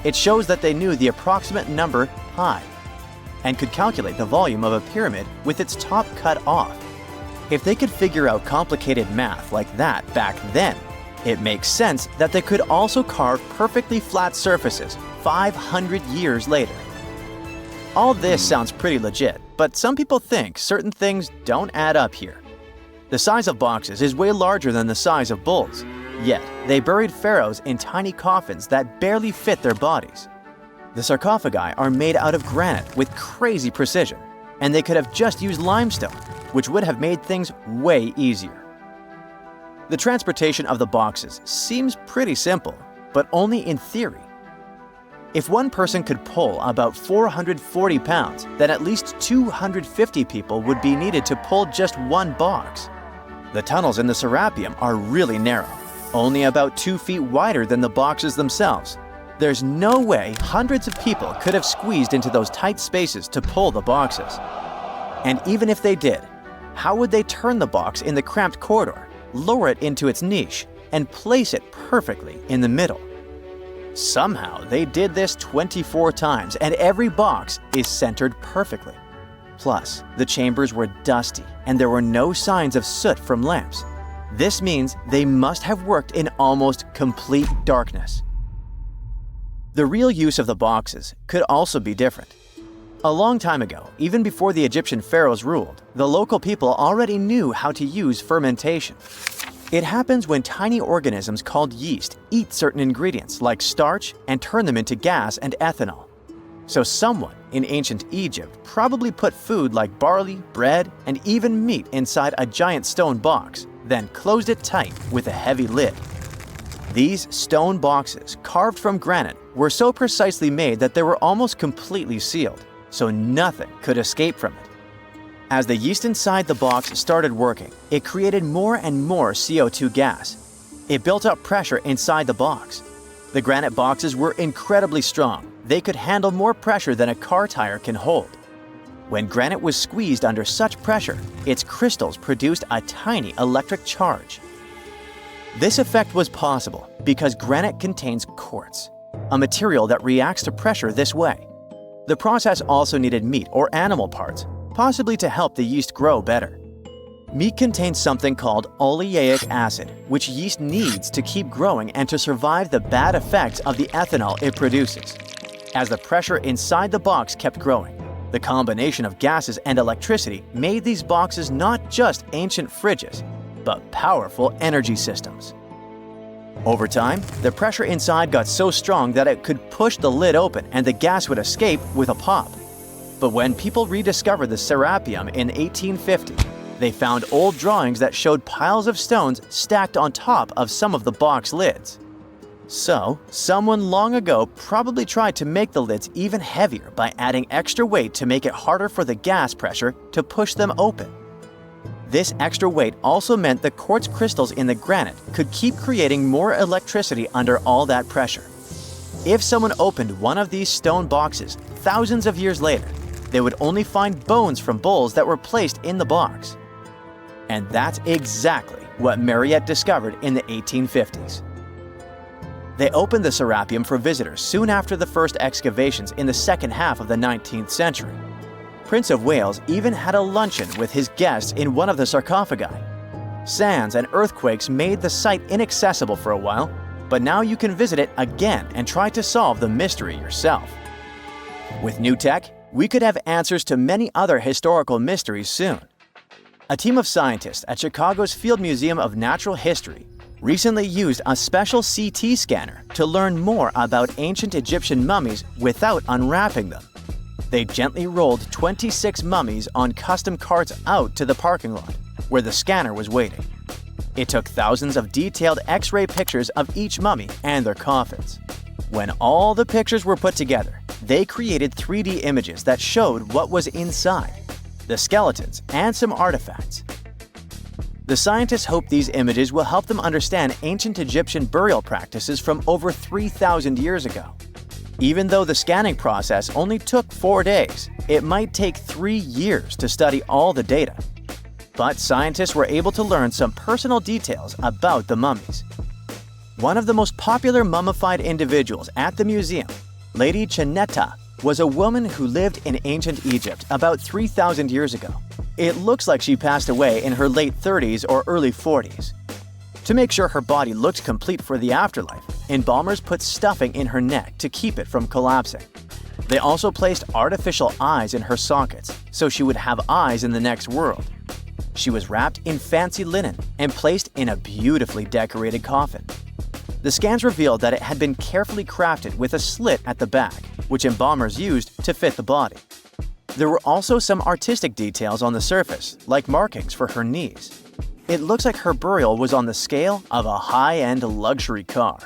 It shows that they knew the approximate number pi and could calculate the volume of a pyramid with its top cut off. If they could figure out complicated math like that back then, It makes sense that they could also carve perfectly flat surfaces 500 years later. All this sounds pretty legit, but some people think certain things don't add up here. The size of boxes is way larger than the size of bulls, yet they buried pharaohs in tiny coffins that barely fit their bodies. The sarcophagi are made out of granite with crazy precision, and they could have just used limestone, which would have made things way easier. The transportation of the boxes seems pretty simple, but only in theory. If one person could pull about 440 pounds, then at least 250 people would be needed to pull just one box. The tunnels in the Serapeum are really narrow, only about 2 feet wider than the boxes themselves. There's no way hundreds of people could have squeezed into those tight spaces to pull the boxes. And even if they did, how would they turn the box in the cramped corridor, lower it into its niche, and place it perfectly in the middle? Somehow, they did this 24 times, and every box is centered perfectly. Plus, the chambers were dusty, and there were no signs of soot from lamps. This means they must have worked in almost complete darkness. The real use of the boxes could also be different. A long time ago, even before the Egyptian pharaohs ruled, the local people already knew how to use fermentation. It happens when tiny organisms called yeast eat certain ingredients like starch and turn them into gas and ethanol. So someone in ancient Egypt probably put food like barley, bread, and even meat inside a giant stone box, then closed it tight with a heavy lid. These stone boxes, carved from granite, were so precisely made that they were almost completely sealed, so nothing could escape from it. As the yeast inside the box started working, it created more and more CO2 gas. It built up pressure inside the box. The granite boxes were incredibly strong. They could handle more pressure than a car tire can hold. When granite was squeezed under such pressure, its crystals produced a tiny electric charge. This effect was possible because granite contains quartz, a material that reacts to pressure this way. The process also needed meat or animal parts, possibly to help the yeast grow better. Meat contains something called oleic acid, which yeast needs to keep growing and to survive the bad effects of the ethanol it produces. As the pressure inside the box kept growing, the combination of gases and electricity made these boxes not just ancient fridges, but powerful energy systems. Over time, the pressure inside got so strong that it could push the lid open and the gas would escape with a pop. But when people rediscovered the Serapeum in 1850, they found old drawings that showed piles of stones stacked on top of some of the box lids. So, someone long ago probably tried to make the lids even heavier by adding extra weight to make it harder for the gas pressure to push them open. This extra weight also meant the quartz crystals in the granite could keep creating more electricity under all that pressure. If someone opened one of these stone boxes thousands of years later, they would only find bones from bulls that were placed in the box. And that's exactly what Mariette discovered in the 1850s. They opened the Serapeum for visitors soon after the first excavations in the second half of the 19th century. Prince of Wales even had a luncheon with his guests in one of the sarcophagi. Sands and earthquakes made the site inaccessible for a while, but now you can visit it again and try to solve the mystery yourself. With new tech, we could have answers to many other historical mysteries soon. A team of scientists at Chicago's Field Museum of Natural History recently used a special CT scanner to learn more about ancient Egyptian mummies without unwrapping them. They gently rolled 26 mummies on custom carts out to the parking lot, where the scanner was waiting. It took thousands of detailed X-ray pictures of each mummy and their coffins. When all the pictures were put together, they created 3D images that showed what was inside, the skeletons, and some artifacts. The scientists hope these images will help them understand ancient Egyptian burial practices from over 3,000 years ago. Even though the scanning process only took 4 days, it might take 3 years to study all the data. But scientists were able to learn some personal details about the mummies. One of the most popular mummified individuals at the museum, Lady Cheneta, was a woman who lived in ancient Egypt about 3,000 years ago. It looks like she passed away in her late 30s or early 40s. To make sure her body looked complete for the afterlife, embalmers put stuffing in her neck to keep it from collapsing. They also placed artificial eyes in her sockets, so she would have eyes in the next world. She was wrapped in fancy linen and placed in a beautifully decorated coffin. The scans revealed that it had been carefully crafted with a slit at the back, which embalmers used to fit the body. There were also some artistic details on the surface, like markings for her knees. It looks like her burial was on the scale of a high-end luxury car.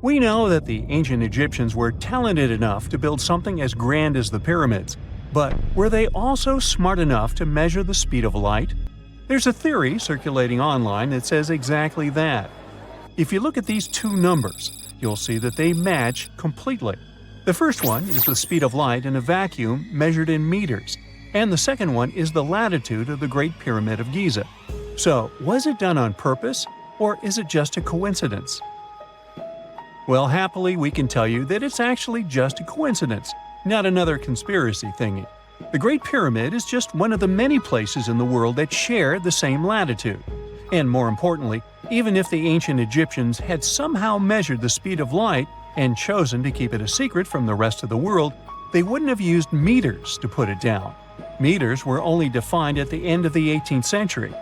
We know that the ancient Egyptians were talented enough to build something as grand as the pyramids, but were they also smart enough to measure the speed of light? There's a theory circulating online that says exactly that. If you look at these two numbers, you'll see that they match completely. The first one is the speed of light in a vacuum measured in meters, and the second one is the latitude of the Great Pyramid of Giza. So, was it done on purpose, or is it just a coincidence? Well, happily, we can tell you that it's actually just a coincidence, not another conspiracy thingy. The Great Pyramid is just one of the many places in the world that share the same latitude. And more importantly, even if the ancient Egyptians had somehow measured the speed of light and chosen to keep it a secret from the rest of the world, they wouldn't have used meters to put it down. Meters were only defined at the end of the 18th century.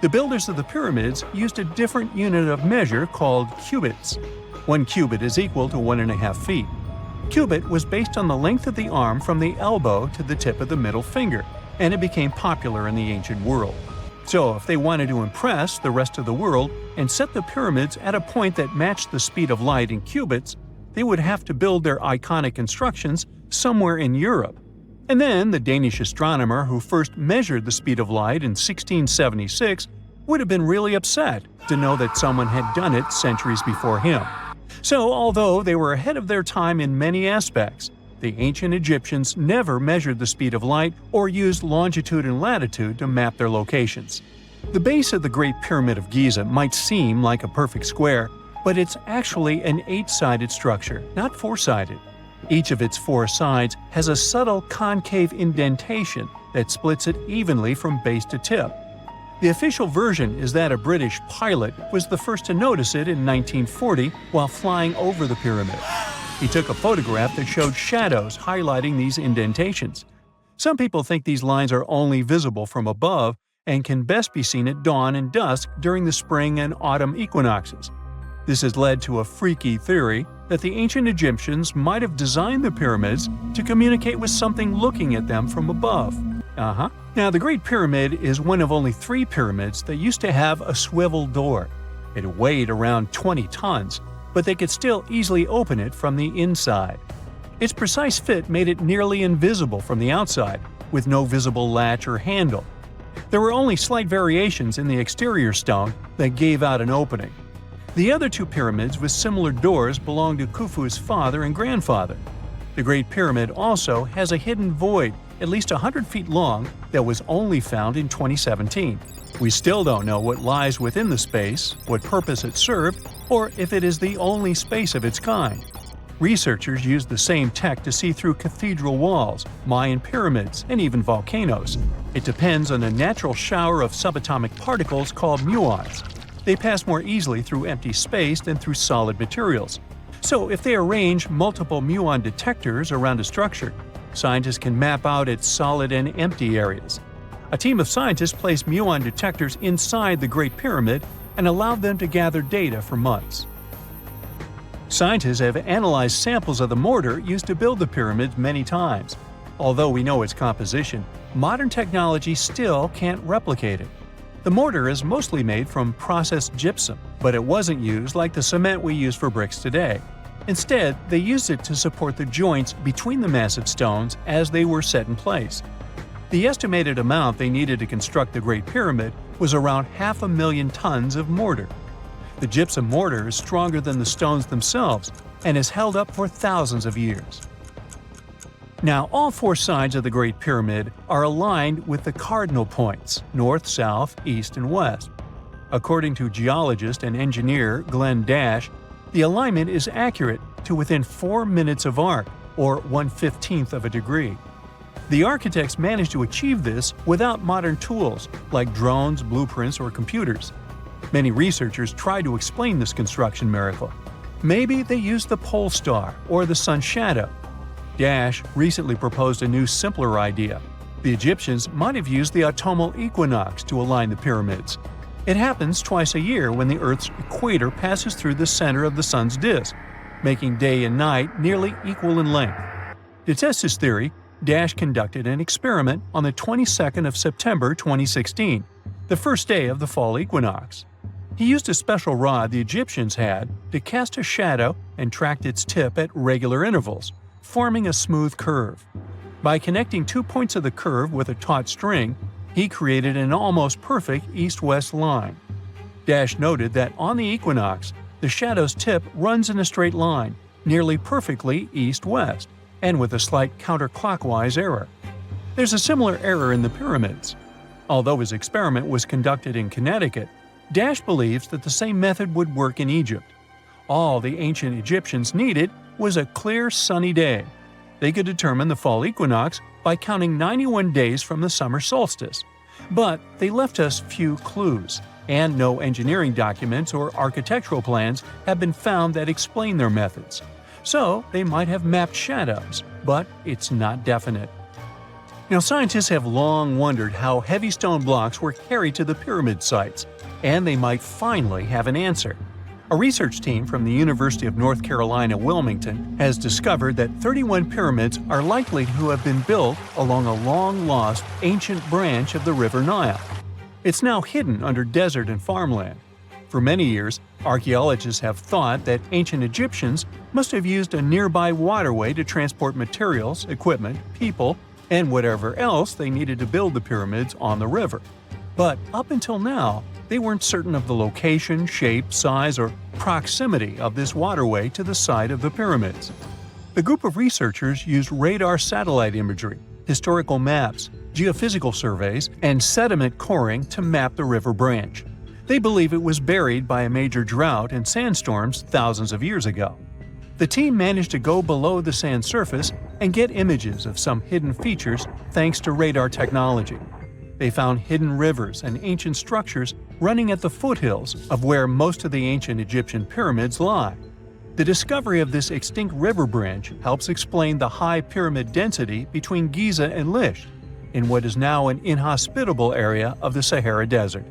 The builders of the pyramids used a different unit of measure called cubits. 1 cubit is equal to 1.5 feet. Cubit was based on the length of the arm from the elbow to the tip of the middle finger, and it became popular in the ancient world. So if they wanted to impress the rest of the world and set the pyramids at a point that matched the speed of light in cubits, they would have to build their iconic constructions somewhere in Europe. And then the Danish astronomer who first measured the speed of light in 1676 would have been really upset to know that someone had done it centuries before him. So, although they were ahead of their time in many aspects, the ancient Egyptians never measured the speed of light or used longitude and latitude to map their locations. The base of the Great Pyramid of Giza might seem like a perfect square, but it's actually an 8-sided structure, not 4-sided. Each of its 4 sides has a subtle concave indentation that splits it evenly from base to tip. The official version is that a British pilot was the first to notice it in 1940 while flying over the pyramid. He took a photograph that showed shadows highlighting these indentations. Some people think these lines are only visible from above and can best be seen at dawn and dusk during the spring and autumn equinoxes. This has led to a freaky theory that the ancient Egyptians might have designed the pyramids to communicate with something looking at them from above. Now, the Great Pyramid is one of only 3 pyramids that used to have a swivel door. It weighed around 20 tons, but they could still easily open it from the inside. Its precise fit made it nearly invisible from the outside, with no visible latch or handle. There were only slight variations in the exterior stone that gave out an opening. The other 2 pyramids with similar doors belonged to Khufu's father and grandfather. The Great Pyramid also has a hidden void at least 100 feet long that was only found in 2017. We still don't know what lies within the space, what purpose it served, or if it is the only space of its kind. Researchers used the same tech to see through cathedral walls, Mayan pyramids, and even volcanoes. It depends on a natural shower of subatomic particles called muons. They pass more easily through empty space than through solid materials. So if they arrange multiple muon detectors around a structure, scientists can map out its solid and empty areas. A team of scientists placed muon detectors inside the Great Pyramid and allowed them to gather data for months. Scientists have analyzed samples of the mortar used to build the pyramids many times. Although we know its composition, modern technology still can't replicate it. The mortar is mostly made from processed gypsum, but it wasn't used like the cement we use for bricks today. Instead, they used it to support the joints between the massive stones as they were set in place. The estimated amount they needed to construct the Great Pyramid was around 500,000 tons of mortar. The gypsum mortar is stronger than the stones themselves and has held up for thousands of years. Now, all 4 sides of the Great Pyramid are aligned with the cardinal points – north, south, east, and west. According to geologist and engineer Glenn Dash, the alignment is accurate to within 4 minutes of arc, or 1/15 of a degree. The architects managed to achieve this without modern tools like drones, blueprints, or computers. Many researchers try to explain this construction miracle. Maybe they used the pole star or the sun's shadow. Dash recently proposed a new, simpler idea. The Egyptians might have used the autumnal equinox to align the pyramids. It happens twice a year when the Earth's equator passes through the center of the sun's disk, making day and night nearly equal in length. To test his theory, Dash conducted an experiment on the 22nd of September 2016, the first day of the fall equinox. He used a special rod the Egyptians had to cast a shadow and tracked its tip at regular intervals, forming a smooth curve. By connecting 2 points of the curve with a taut string, he created an almost perfect east-west line. Dash noted that on the equinox, the shadow's tip runs in a straight line, nearly perfectly east-west, and with a slight counterclockwise error. There's a similar error in the pyramids. Although his experiment was conducted in Connecticut, Dash believes that the same method would work in Egypt. All the ancient Egyptians needed was a clear, sunny day. They could determine the fall equinox by counting 91 days from the summer solstice. But they left us few clues, and no engineering documents or architectural plans have been found that explain their methods. So they might have mapped shadows, but it's not definite. Now, scientists have long wondered how heavy stone blocks were carried to the pyramid sites, and they might finally have an answer. A research team from the University of North Carolina, Wilmington, has discovered that 31 pyramids are likely to have been built along a long-lost ancient branch of the River Nile. It's now hidden under desert and farmland. For many years, archaeologists have thought that ancient Egyptians must have used a nearby waterway to transport materials, equipment, people, and whatever else they needed to build the pyramids on the river. But up until now, they weren't certain of the location, shape, size, or proximity of this waterway to the site of the pyramids. The group of researchers used radar satellite imagery, historical maps, geophysical surveys, and sediment coring to map the river branch. They believe it was buried by a major drought and sandstorms thousands of years ago. The team managed to go below the sand surface and get images of some hidden features thanks to radar technology. They found hidden rivers and ancient structures running at the foothills of where most of the ancient Egyptian pyramids lie. The discovery of this extinct river branch helps explain the high pyramid density between Giza and Lisht, in what is now an inhospitable area of the Sahara Desert.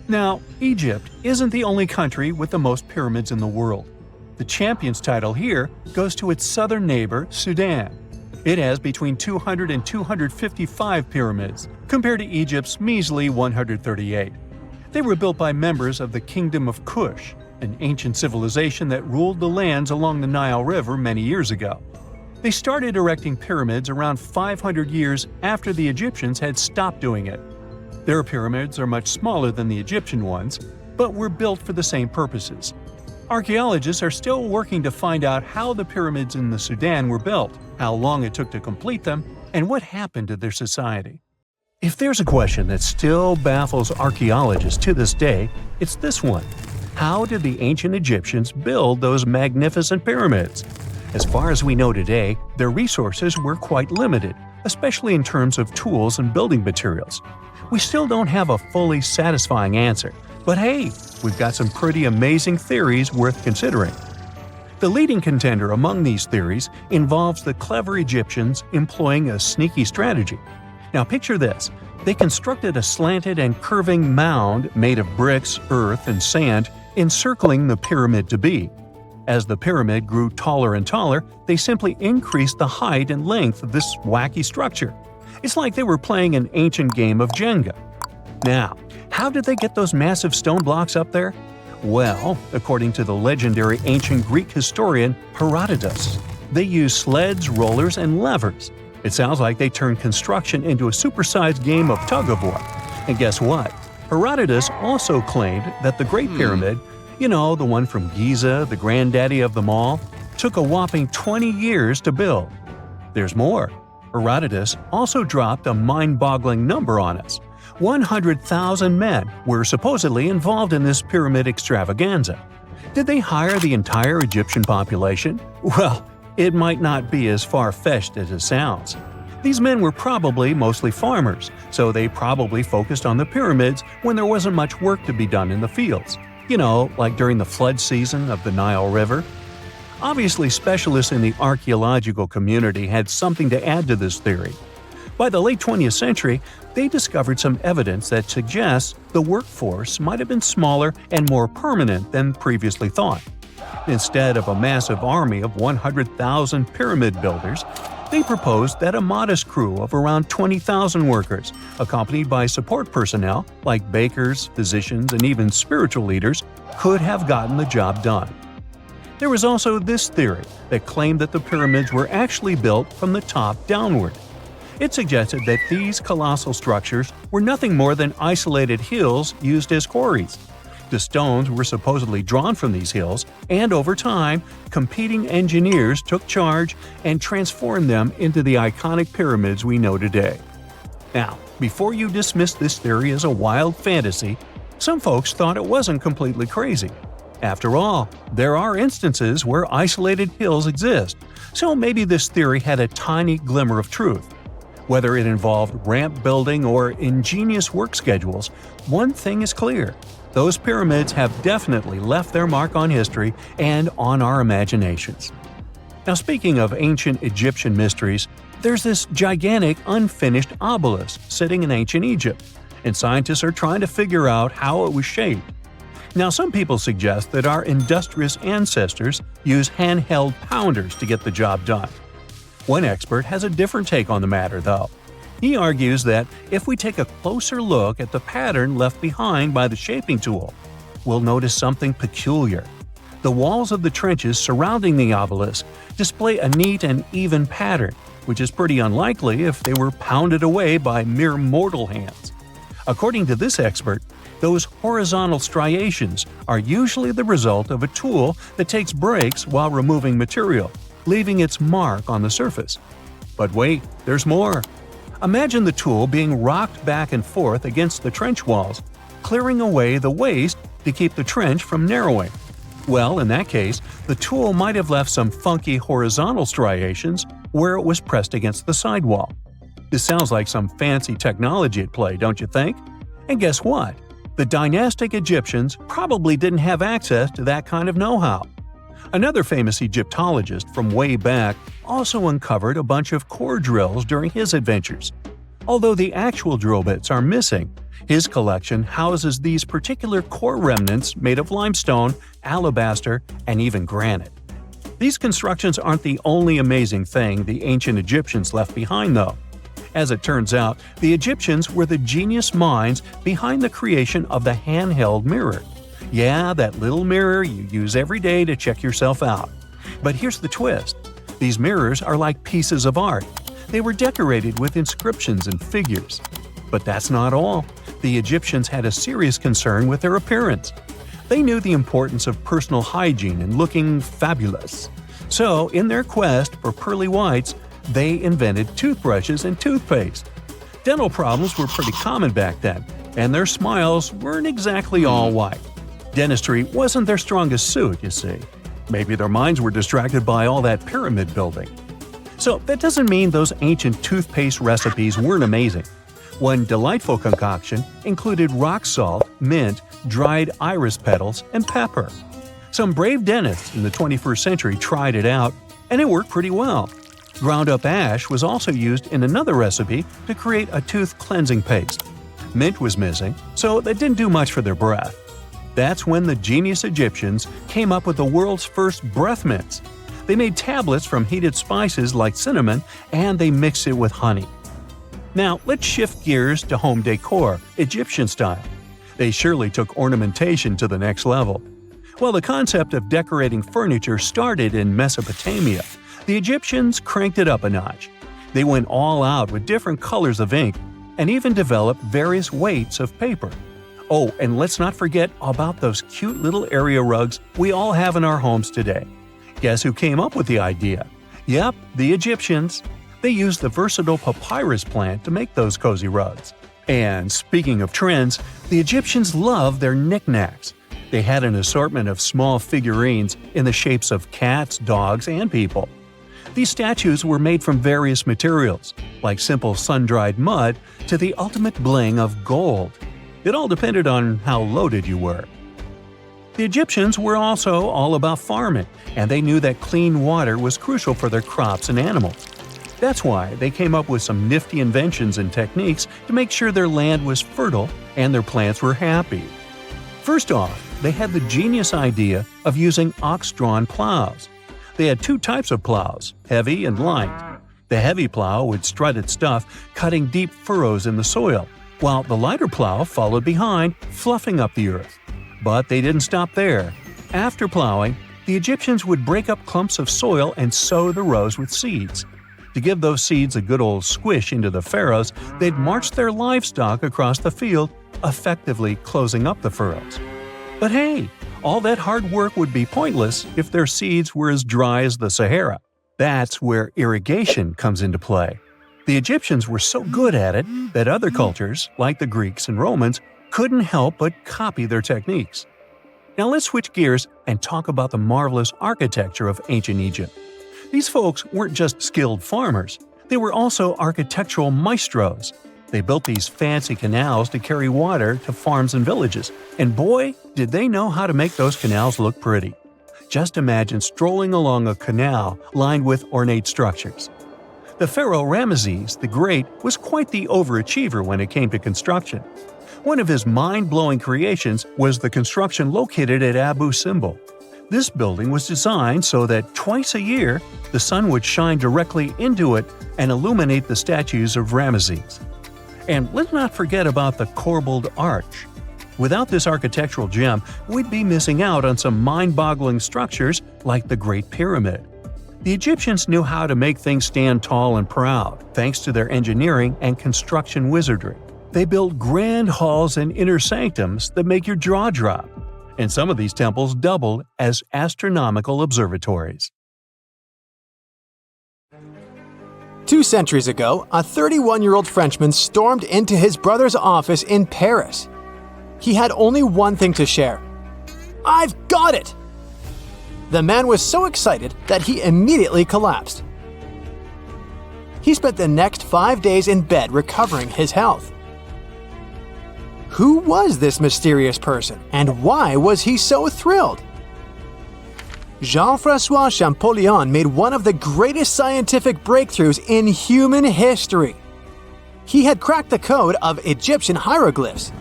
Now, Egypt isn't the only country with the most pyramids in the world. The champion's title here goes to its southern neighbor, Sudan. It has between 200 and 255 pyramids, compared to Egypt's measly 138. They were built by members of the Kingdom of Kush, an ancient civilization that ruled the lands along the Nile River many years ago. They started erecting pyramids around 500 years after the Egyptians had stopped doing it. Their pyramids are much smaller than the Egyptian ones, but were built for the same purposes. Archaeologists are still working to find out how the pyramids in the Sudan were built, how long it took to complete them, and what happened to their society. If there's a question that still baffles archaeologists to this day, it's this one. How did the ancient Egyptians build those magnificent pyramids? As far as we know today, their resources were quite limited, especially in terms of tools and building materials. We still don't have a fully satisfying answer, but hey, we've got some pretty amazing theories worth considering. The leading contender among these theories involves the clever Egyptians employing a sneaky strategy. Now picture this. They constructed a slanted and curving mound made of bricks, earth, and sand encircling the pyramid to be. As the pyramid grew taller and taller, they simply increased the height and length of this wacky structure. It's like they were playing an ancient game of Jenga. Now, how did they get those massive stone blocks up there? Well, according to the legendary ancient Greek historian Herodotus, they used sleds, rollers, and levers. It sounds like they turned construction into a supersized game of tug-of-war. And guess what? Herodotus also claimed that the Great Pyramid, the one from Giza, the granddaddy of them all, took a whopping 20 years to build. There's more. Herodotus also dropped a mind-boggling number on us. 100,000 men were supposedly involved in this pyramid extravaganza. Did they hire the entire Egyptian population? Well, it might not be as far-fetched as it sounds. These men were probably mostly farmers, so they probably focused on the pyramids when there wasn't much work to be done in the fields. You know, like during the flood season of the Nile River. Obviously, specialists in the archaeological community had something to add to this theory. By the late 20th century, they discovered some evidence that suggests the workforce might have been smaller and more permanent than previously thought. Instead of a massive army of 100,000 pyramid builders, they proposed that a modest crew of around 20,000 workers, accompanied by support personnel like bakers, physicians, and even spiritual leaders, could have gotten the job done. There was also this theory that claimed that the pyramids were actually built from the top downward. It suggested that these colossal structures were nothing more than isolated hills used as quarries. The stones were supposedly drawn from these hills, and over time, competing engineers took charge and transformed them into the iconic pyramids we know today. Now, before you dismiss this theory as a wild fantasy, some folks thought it wasn't completely crazy. After all, there are instances where isolated hills exist, so maybe this theory had a tiny glimmer of truth. Whether it involved ramp building or ingenious work schedules, one thing is clear. Those pyramids have definitely left their mark on history and on our imaginations. Now, speaking of ancient Egyptian mysteries, there's this gigantic unfinished obelisk sitting in ancient Egypt, and scientists are trying to figure out how it was shaped. Now, some people suggest that our industrious ancestors used handheld pounders to get the job done. One expert has a different take on the matter, though. He argues that if we take a closer look at the pattern left behind by the shaping tool, we'll notice something peculiar. The walls of the trenches surrounding the obelisk display a neat and even pattern, which is pretty unlikely if they were pounded away by mere mortal hands. According to this expert, those horizontal striations are usually the result of a tool that takes breaks while removing material, leaving its mark on the surface. But wait, there's more. Imagine the tool being rocked back and forth against the trench walls, clearing away the waste to keep the trench from narrowing. Well, in that case, the tool might have left some funky horizontal striations where it was pressed against the sidewall. This sounds like some fancy technology at play, don't you think? And guess what? The dynastic Egyptians probably didn't have access to that kind of know-how. Another famous Egyptologist from way back also uncovered a bunch of core drills during his adventures. Although the actual drill bits are missing, his collection houses these particular core remnants made of limestone, alabaster, and even granite. These constructions aren't the only amazing thing the ancient Egyptians left behind, though. As it turns out, the Egyptians were the genius minds behind the creation of the handheld mirror. Yeah, that little mirror you use every day to check yourself out. But here's the twist. These mirrors are like pieces of art. They were decorated with inscriptions and figures. But that's not all. The Egyptians had a serious concern with their appearance. They knew the importance of personal hygiene and looking fabulous. So, in their quest for pearly whites, they invented toothbrushes and toothpaste. Dental problems were pretty common back then, and their smiles weren't exactly all white. Dentistry wasn't their strongest suit, you see. Maybe their minds were distracted by all that pyramid building. So that doesn't mean those ancient toothpaste recipes weren't amazing. One delightful concoction included rock salt, mint, dried iris petals, and pepper. Some brave dentists in the 21st century tried it out, and it worked pretty well. Ground-up ash was also used in another recipe to create a tooth cleansing paste. Mint was missing, so that didn't do much for their breath. That's when the genius Egyptians came up with the world's first breath mints. They made tablets from heated spices like cinnamon, and they mixed it with honey. Now, let's shift gears to home decor, Egyptian style. They surely took ornamentation to the next level. While the concept of decorating furniture started in Mesopotamia, the Egyptians cranked it up a notch. They went all out with different colors of ink and even developed various weights of paper. Oh, and let's not forget about those cute little area rugs we all have in our homes today. Guess who came up with the idea? Yep, the Egyptians. They used the versatile papyrus plant to make those cozy rugs. And speaking of trends, the Egyptians loved their knickknacks. They had an assortment of small figurines in the shapes of cats, dogs, and people. These statues were made from various materials, like simple sun-dried mud to the ultimate bling of gold. It all depended on how loaded you were. The Egyptians were also all about farming, and they knew that clean water was crucial for their crops and animals. That's why they came up with some nifty inventions and techniques to make sure their land was fertile and their plants were happy. First off, they had the genius idea of using ox-drawn plows. They had two types of plows, heavy and light. The heavy plow would strut its stuff, cutting deep furrows in the soil, while the lighter plow followed behind, fluffing up the earth. But they didn't stop there. After plowing, the Egyptians would break up clumps of soil and sow the rows with seeds. To give those seeds a good old squish into the furrows, they'd march their livestock across the field, effectively closing up the furrows. But hey, all that hard work would be pointless if their seeds were as dry as the Sahara. That's where irrigation comes into play. The Egyptians were so good at it that other cultures, like the Greeks and Romans, couldn't help but copy their techniques. Now let's switch gears and talk about the marvelous architecture of ancient Egypt. These folks weren't just skilled farmers, they were also architectural maestros. They built these fancy canals to carry water to farms and villages, and boy, did they know how to make those canals look pretty. Just imagine strolling along a canal lined with ornate structures. The pharaoh Ramesses the Great was quite the overachiever when it came to construction. One of his mind-blowing creations was the construction located at Abu Simbel. This building was designed so that twice a year, the sun would shine directly into it and illuminate the statues of Ramesses. And let's not forget about the corbelled arch. Without this architectural gem, we'd be missing out on some mind-boggling structures like the Great Pyramid. The Egyptians knew how to make things stand tall and proud, thanks to their engineering and construction wizardry. They built grand halls and inner sanctums that make your jaw drop. And some of these temples doubled as astronomical observatories. 2 centuries ago, a 31-year-old Frenchman stormed into his brother's office in Paris. He had only one thing to share. "I've got it!" The man was so excited that he immediately collapsed. He spent the next 5 days in bed recovering his health. Who was this mysterious person, and why was he so thrilled? Jean-François Champollion made one of the greatest scientific breakthroughs in human history. He had cracked the code of Egyptian hieroglyphs.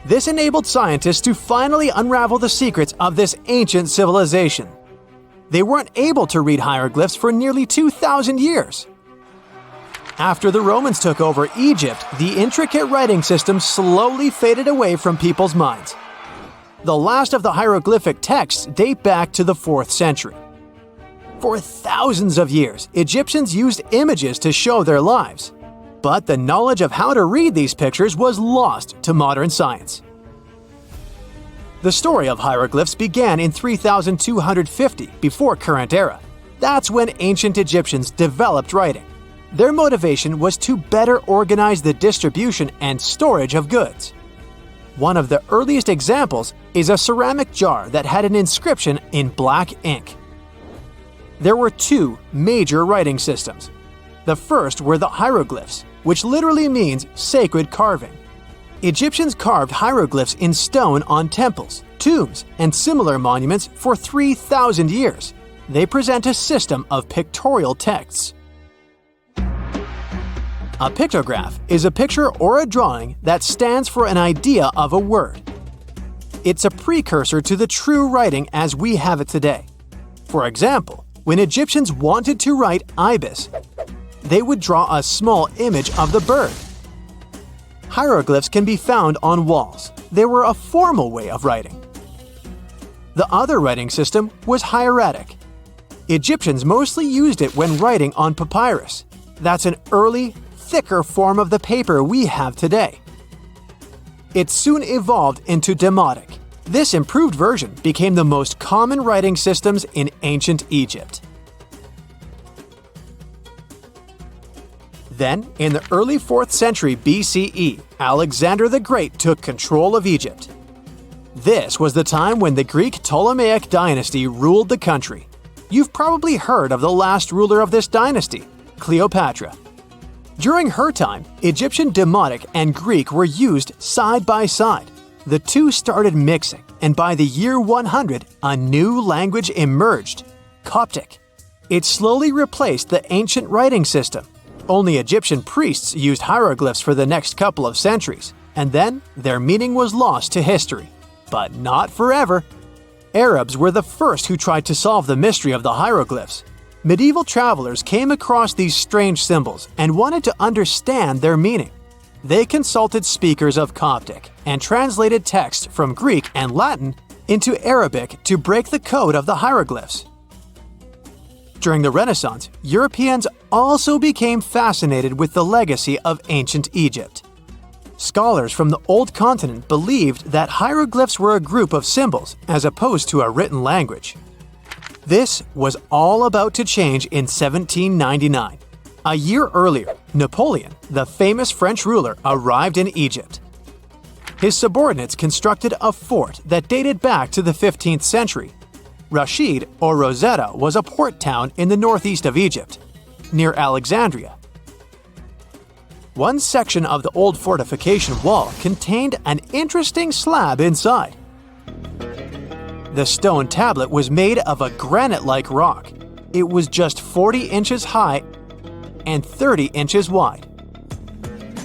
This enabled scientists to finally unravel the secrets of this ancient civilization. They weren't able to read hieroglyphs for nearly 2,000 years. After the Romans took over Egypt, the intricate writing system slowly faded away from people's minds. The last of the hieroglyphic texts date back to the 4th century. For thousands of years, Egyptians used images to show their lives. But the knowledge of how to read these pictures was lost to modern science. The story of hieroglyphs began in 3250 before current era. That's when ancient Egyptians developed writing. Their motivation was to better organize the distribution and storage of goods. One of the earliest examples is a ceramic jar that had an inscription in black ink. There were 2 major writing systems. The first were the hieroglyphs, which literally means sacred carving. Egyptians carved hieroglyphs in stone on temples, tombs, and similar monuments for 3,000 years. They present a system of pictorial texts. A pictograph is a picture or a drawing that stands for an idea of a word. It's a precursor to the true writing as we have it today. For example, when Egyptians wanted to write ibis, they would draw a small image of the bird. Hieroglyphs can be found on walls. They were a formal way of writing. The other writing system was hieratic. Egyptians mostly used it when writing on papyrus. That's an early, thicker form of the paper we have today. It soon evolved into Demotic. This improved version became the most common writing systems in ancient Egypt. Then, in the early 4th century BCE, Alexander the Great took control of Egypt. This was the time when the Greek Ptolemaic dynasty ruled the country. You've probably heard of the last ruler of this dynasty, Cleopatra. During her time, Egyptian Demotic and Greek were used side by side. The two started mixing, and by the year 100, a new language emerged, Coptic. It slowly replaced the ancient writing system. Only Egyptian priests used hieroglyphs for the next couple of centuries, and then their meaning was lost to history. But not forever. Arabs were the first who tried to solve the mystery of the hieroglyphs. Medieval travelers came across these strange symbols and wanted to understand their meaning. They consulted speakers of Coptic and translated text from Greek and Latin into Arabic to break the code of the hieroglyphs. During the Renaissance, Europeans also became fascinated with the legacy of ancient Egypt. Scholars from the Old Continent believed that hieroglyphs were a group of symbols as opposed to a written language. This was all about to change in 1799. A year earlier, Napoleon, the famous French ruler, arrived in Egypt. His subordinates constructed a fort that dated back to the 15th century. Rashid, or Rosetta, was a port town in the northeast of Egypt, near Alexandria. One section of the old fortification wall contained an interesting slab inside. The stone tablet was made of a granite-like rock. It was just 40 inches high and 30 inches wide.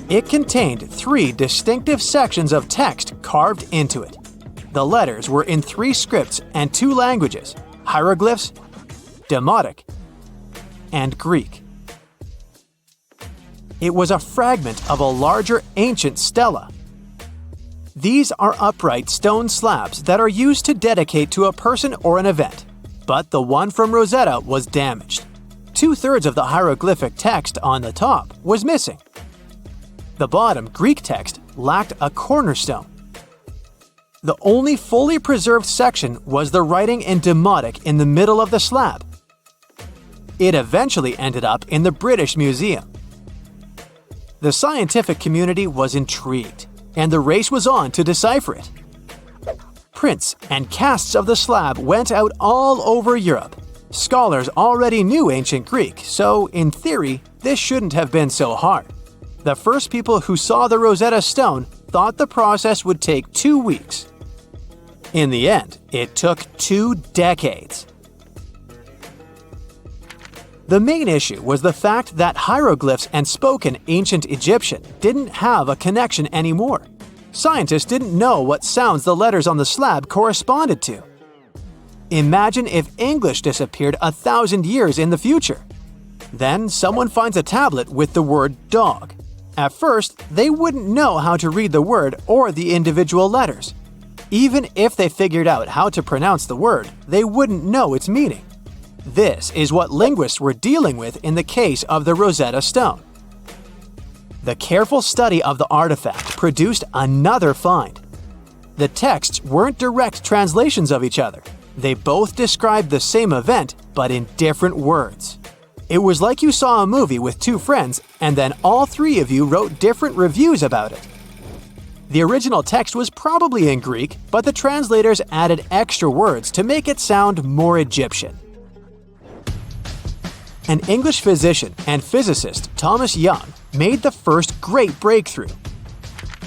It contained 3 distinctive sections of text carved into it. The letters were in 3 scripts and 2 languages: hieroglyphs, Demotic, and Greek. It was a fragment of a larger ancient stela. These are upright stone slabs that are used to dedicate to a person or an event, but the one from Rosetta was damaged. 2/3 of the hieroglyphic text on the top was missing. The bottom Greek text lacked a cornerstone. The only fully preserved section was the writing in Demotic in the middle of the slab. It eventually ended up in the British Museum. The scientific community was intrigued, and the race was on to decipher it. Prints and casts of the slab went out all over Europe. Scholars already knew ancient Greek, so in theory, this shouldn't have been so hard. The first people who saw the Rosetta Stone thought the process would take 2 weeks. In the end, it took 2 decades. The main issue was the fact that hieroglyphs and spoken ancient Egyptian didn't have a connection anymore. Scientists didn't know what sounds the letters on the slab corresponded to. Imagine if English disappeared 1,000 years in the future. Then someone finds a tablet with the word dog. At first, they wouldn't know how to read the word or the individual letters. Even if they figured out how to pronounce the word, they wouldn't know its meaning. This is what linguists were dealing with in the case of the Rosetta Stone. The careful study of the artifact produced another find. The texts weren't direct translations of each other. They both described the same event, but in different words. It was like you saw a movie with 2 friends, and then all 3 of you wrote different reviews about it. The original text was probably in Greek, but the translators added extra words to make it sound more Egyptian. An English physician and physicist, Thomas Young, made the first great breakthrough.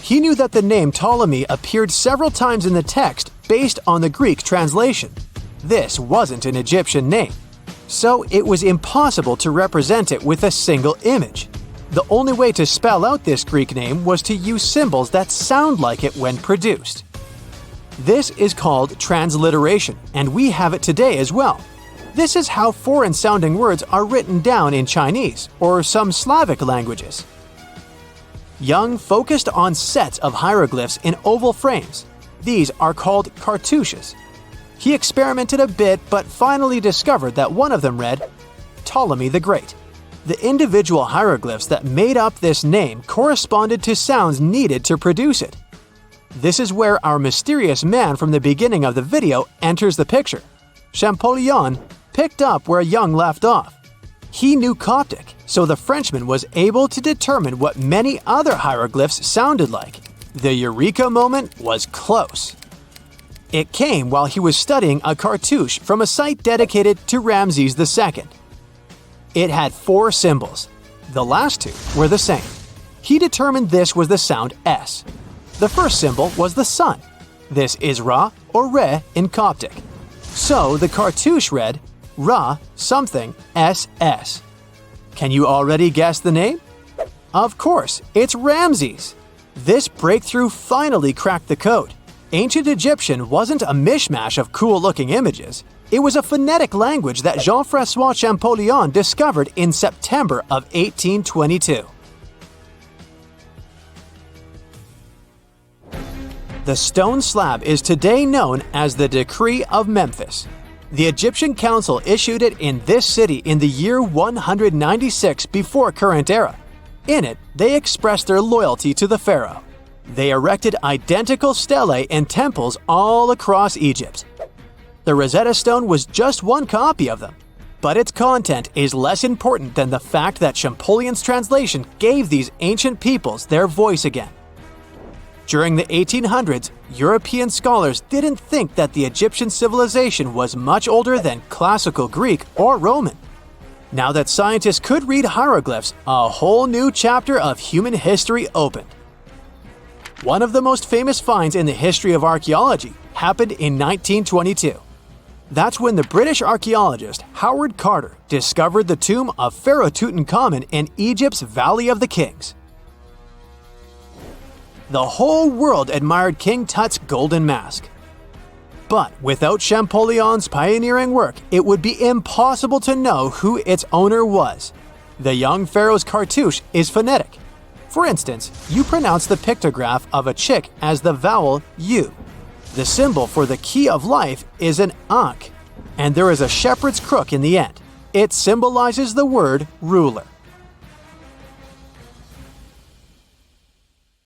He knew that the name Ptolemy appeared several times in the text based on the Greek translation. This wasn't an Egyptian name, so it was impossible to represent it with a single image. The only way to spell out this Greek name was to use symbols that sound like it when produced. This is called transliteration, and we have it today as well. This is how foreign-sounding words are written down in Chinese or some Slavic languages. Young focused on sets of hieroglyphs in oval frames. These are called cartouches. He experimented a bit but finally discovered that one of them read, Ptolemy the Great. The individual hieroglyphs that made up this name corresponded to sounds needed to produce it. This is where our mysterious man from the beginning of the video enters the picture. Champollion picked up where Young left off. He knew Coptic, so the Frenchman was able to determine what many other hieroglyphs sounded like. The eureka moment was close. It came while he was studying a cartouche from a site dedicated to Ramses II. It had 4 symbols. The last 2 were the same. He determined this was the sound S. The first symbol was the sun. This is Ra or Re in Coptic. So the cartouche read Ra something SS. Can you already guess the name? Of course, it's Ramses. This breakthrough finally cracked the code. Ancient Egyptian wasn't a mishmash of cool-looking images. It was a phonetic language that Jean-François Champollion discovered in September of 1822. The stone slab is today known as the Decree of Memphis. The Egyptian Council issued it in this city in the year 196 before current era. In it, they expressed their loyalty to the pharaoh. They erected identical stelae in temples all across Egypt. The Rosetta Stone was just one copy of them, but its content is less important than the fact that Champollion's translation gave these ancient peoples their voice again. During the 1800s, European scholars didn't think that the Egyptian civilization was much older than classical Greek or Roman. Now that scientists could read hieroglyphs, a whole new chapter of human history opened. One of the most famous finds in the history of archaeology happened in 1922. That's when the British archaeologist Howard Carter discovered the tomb of Pharaoh Tutankhamun in Egypt's Valley of the Kings. The whole world admired King Tut's golden mask. But without Champollion's pioneering work, it would be impossible to know who its owner was. The young pharaoh's cartouche is phonetic. For instance, you pronounce the pictograph of a chick as the vowel U. The symbol for the key of life is an ankh, and there is a shepherd's crook in the end. It symbolizes the word ruler.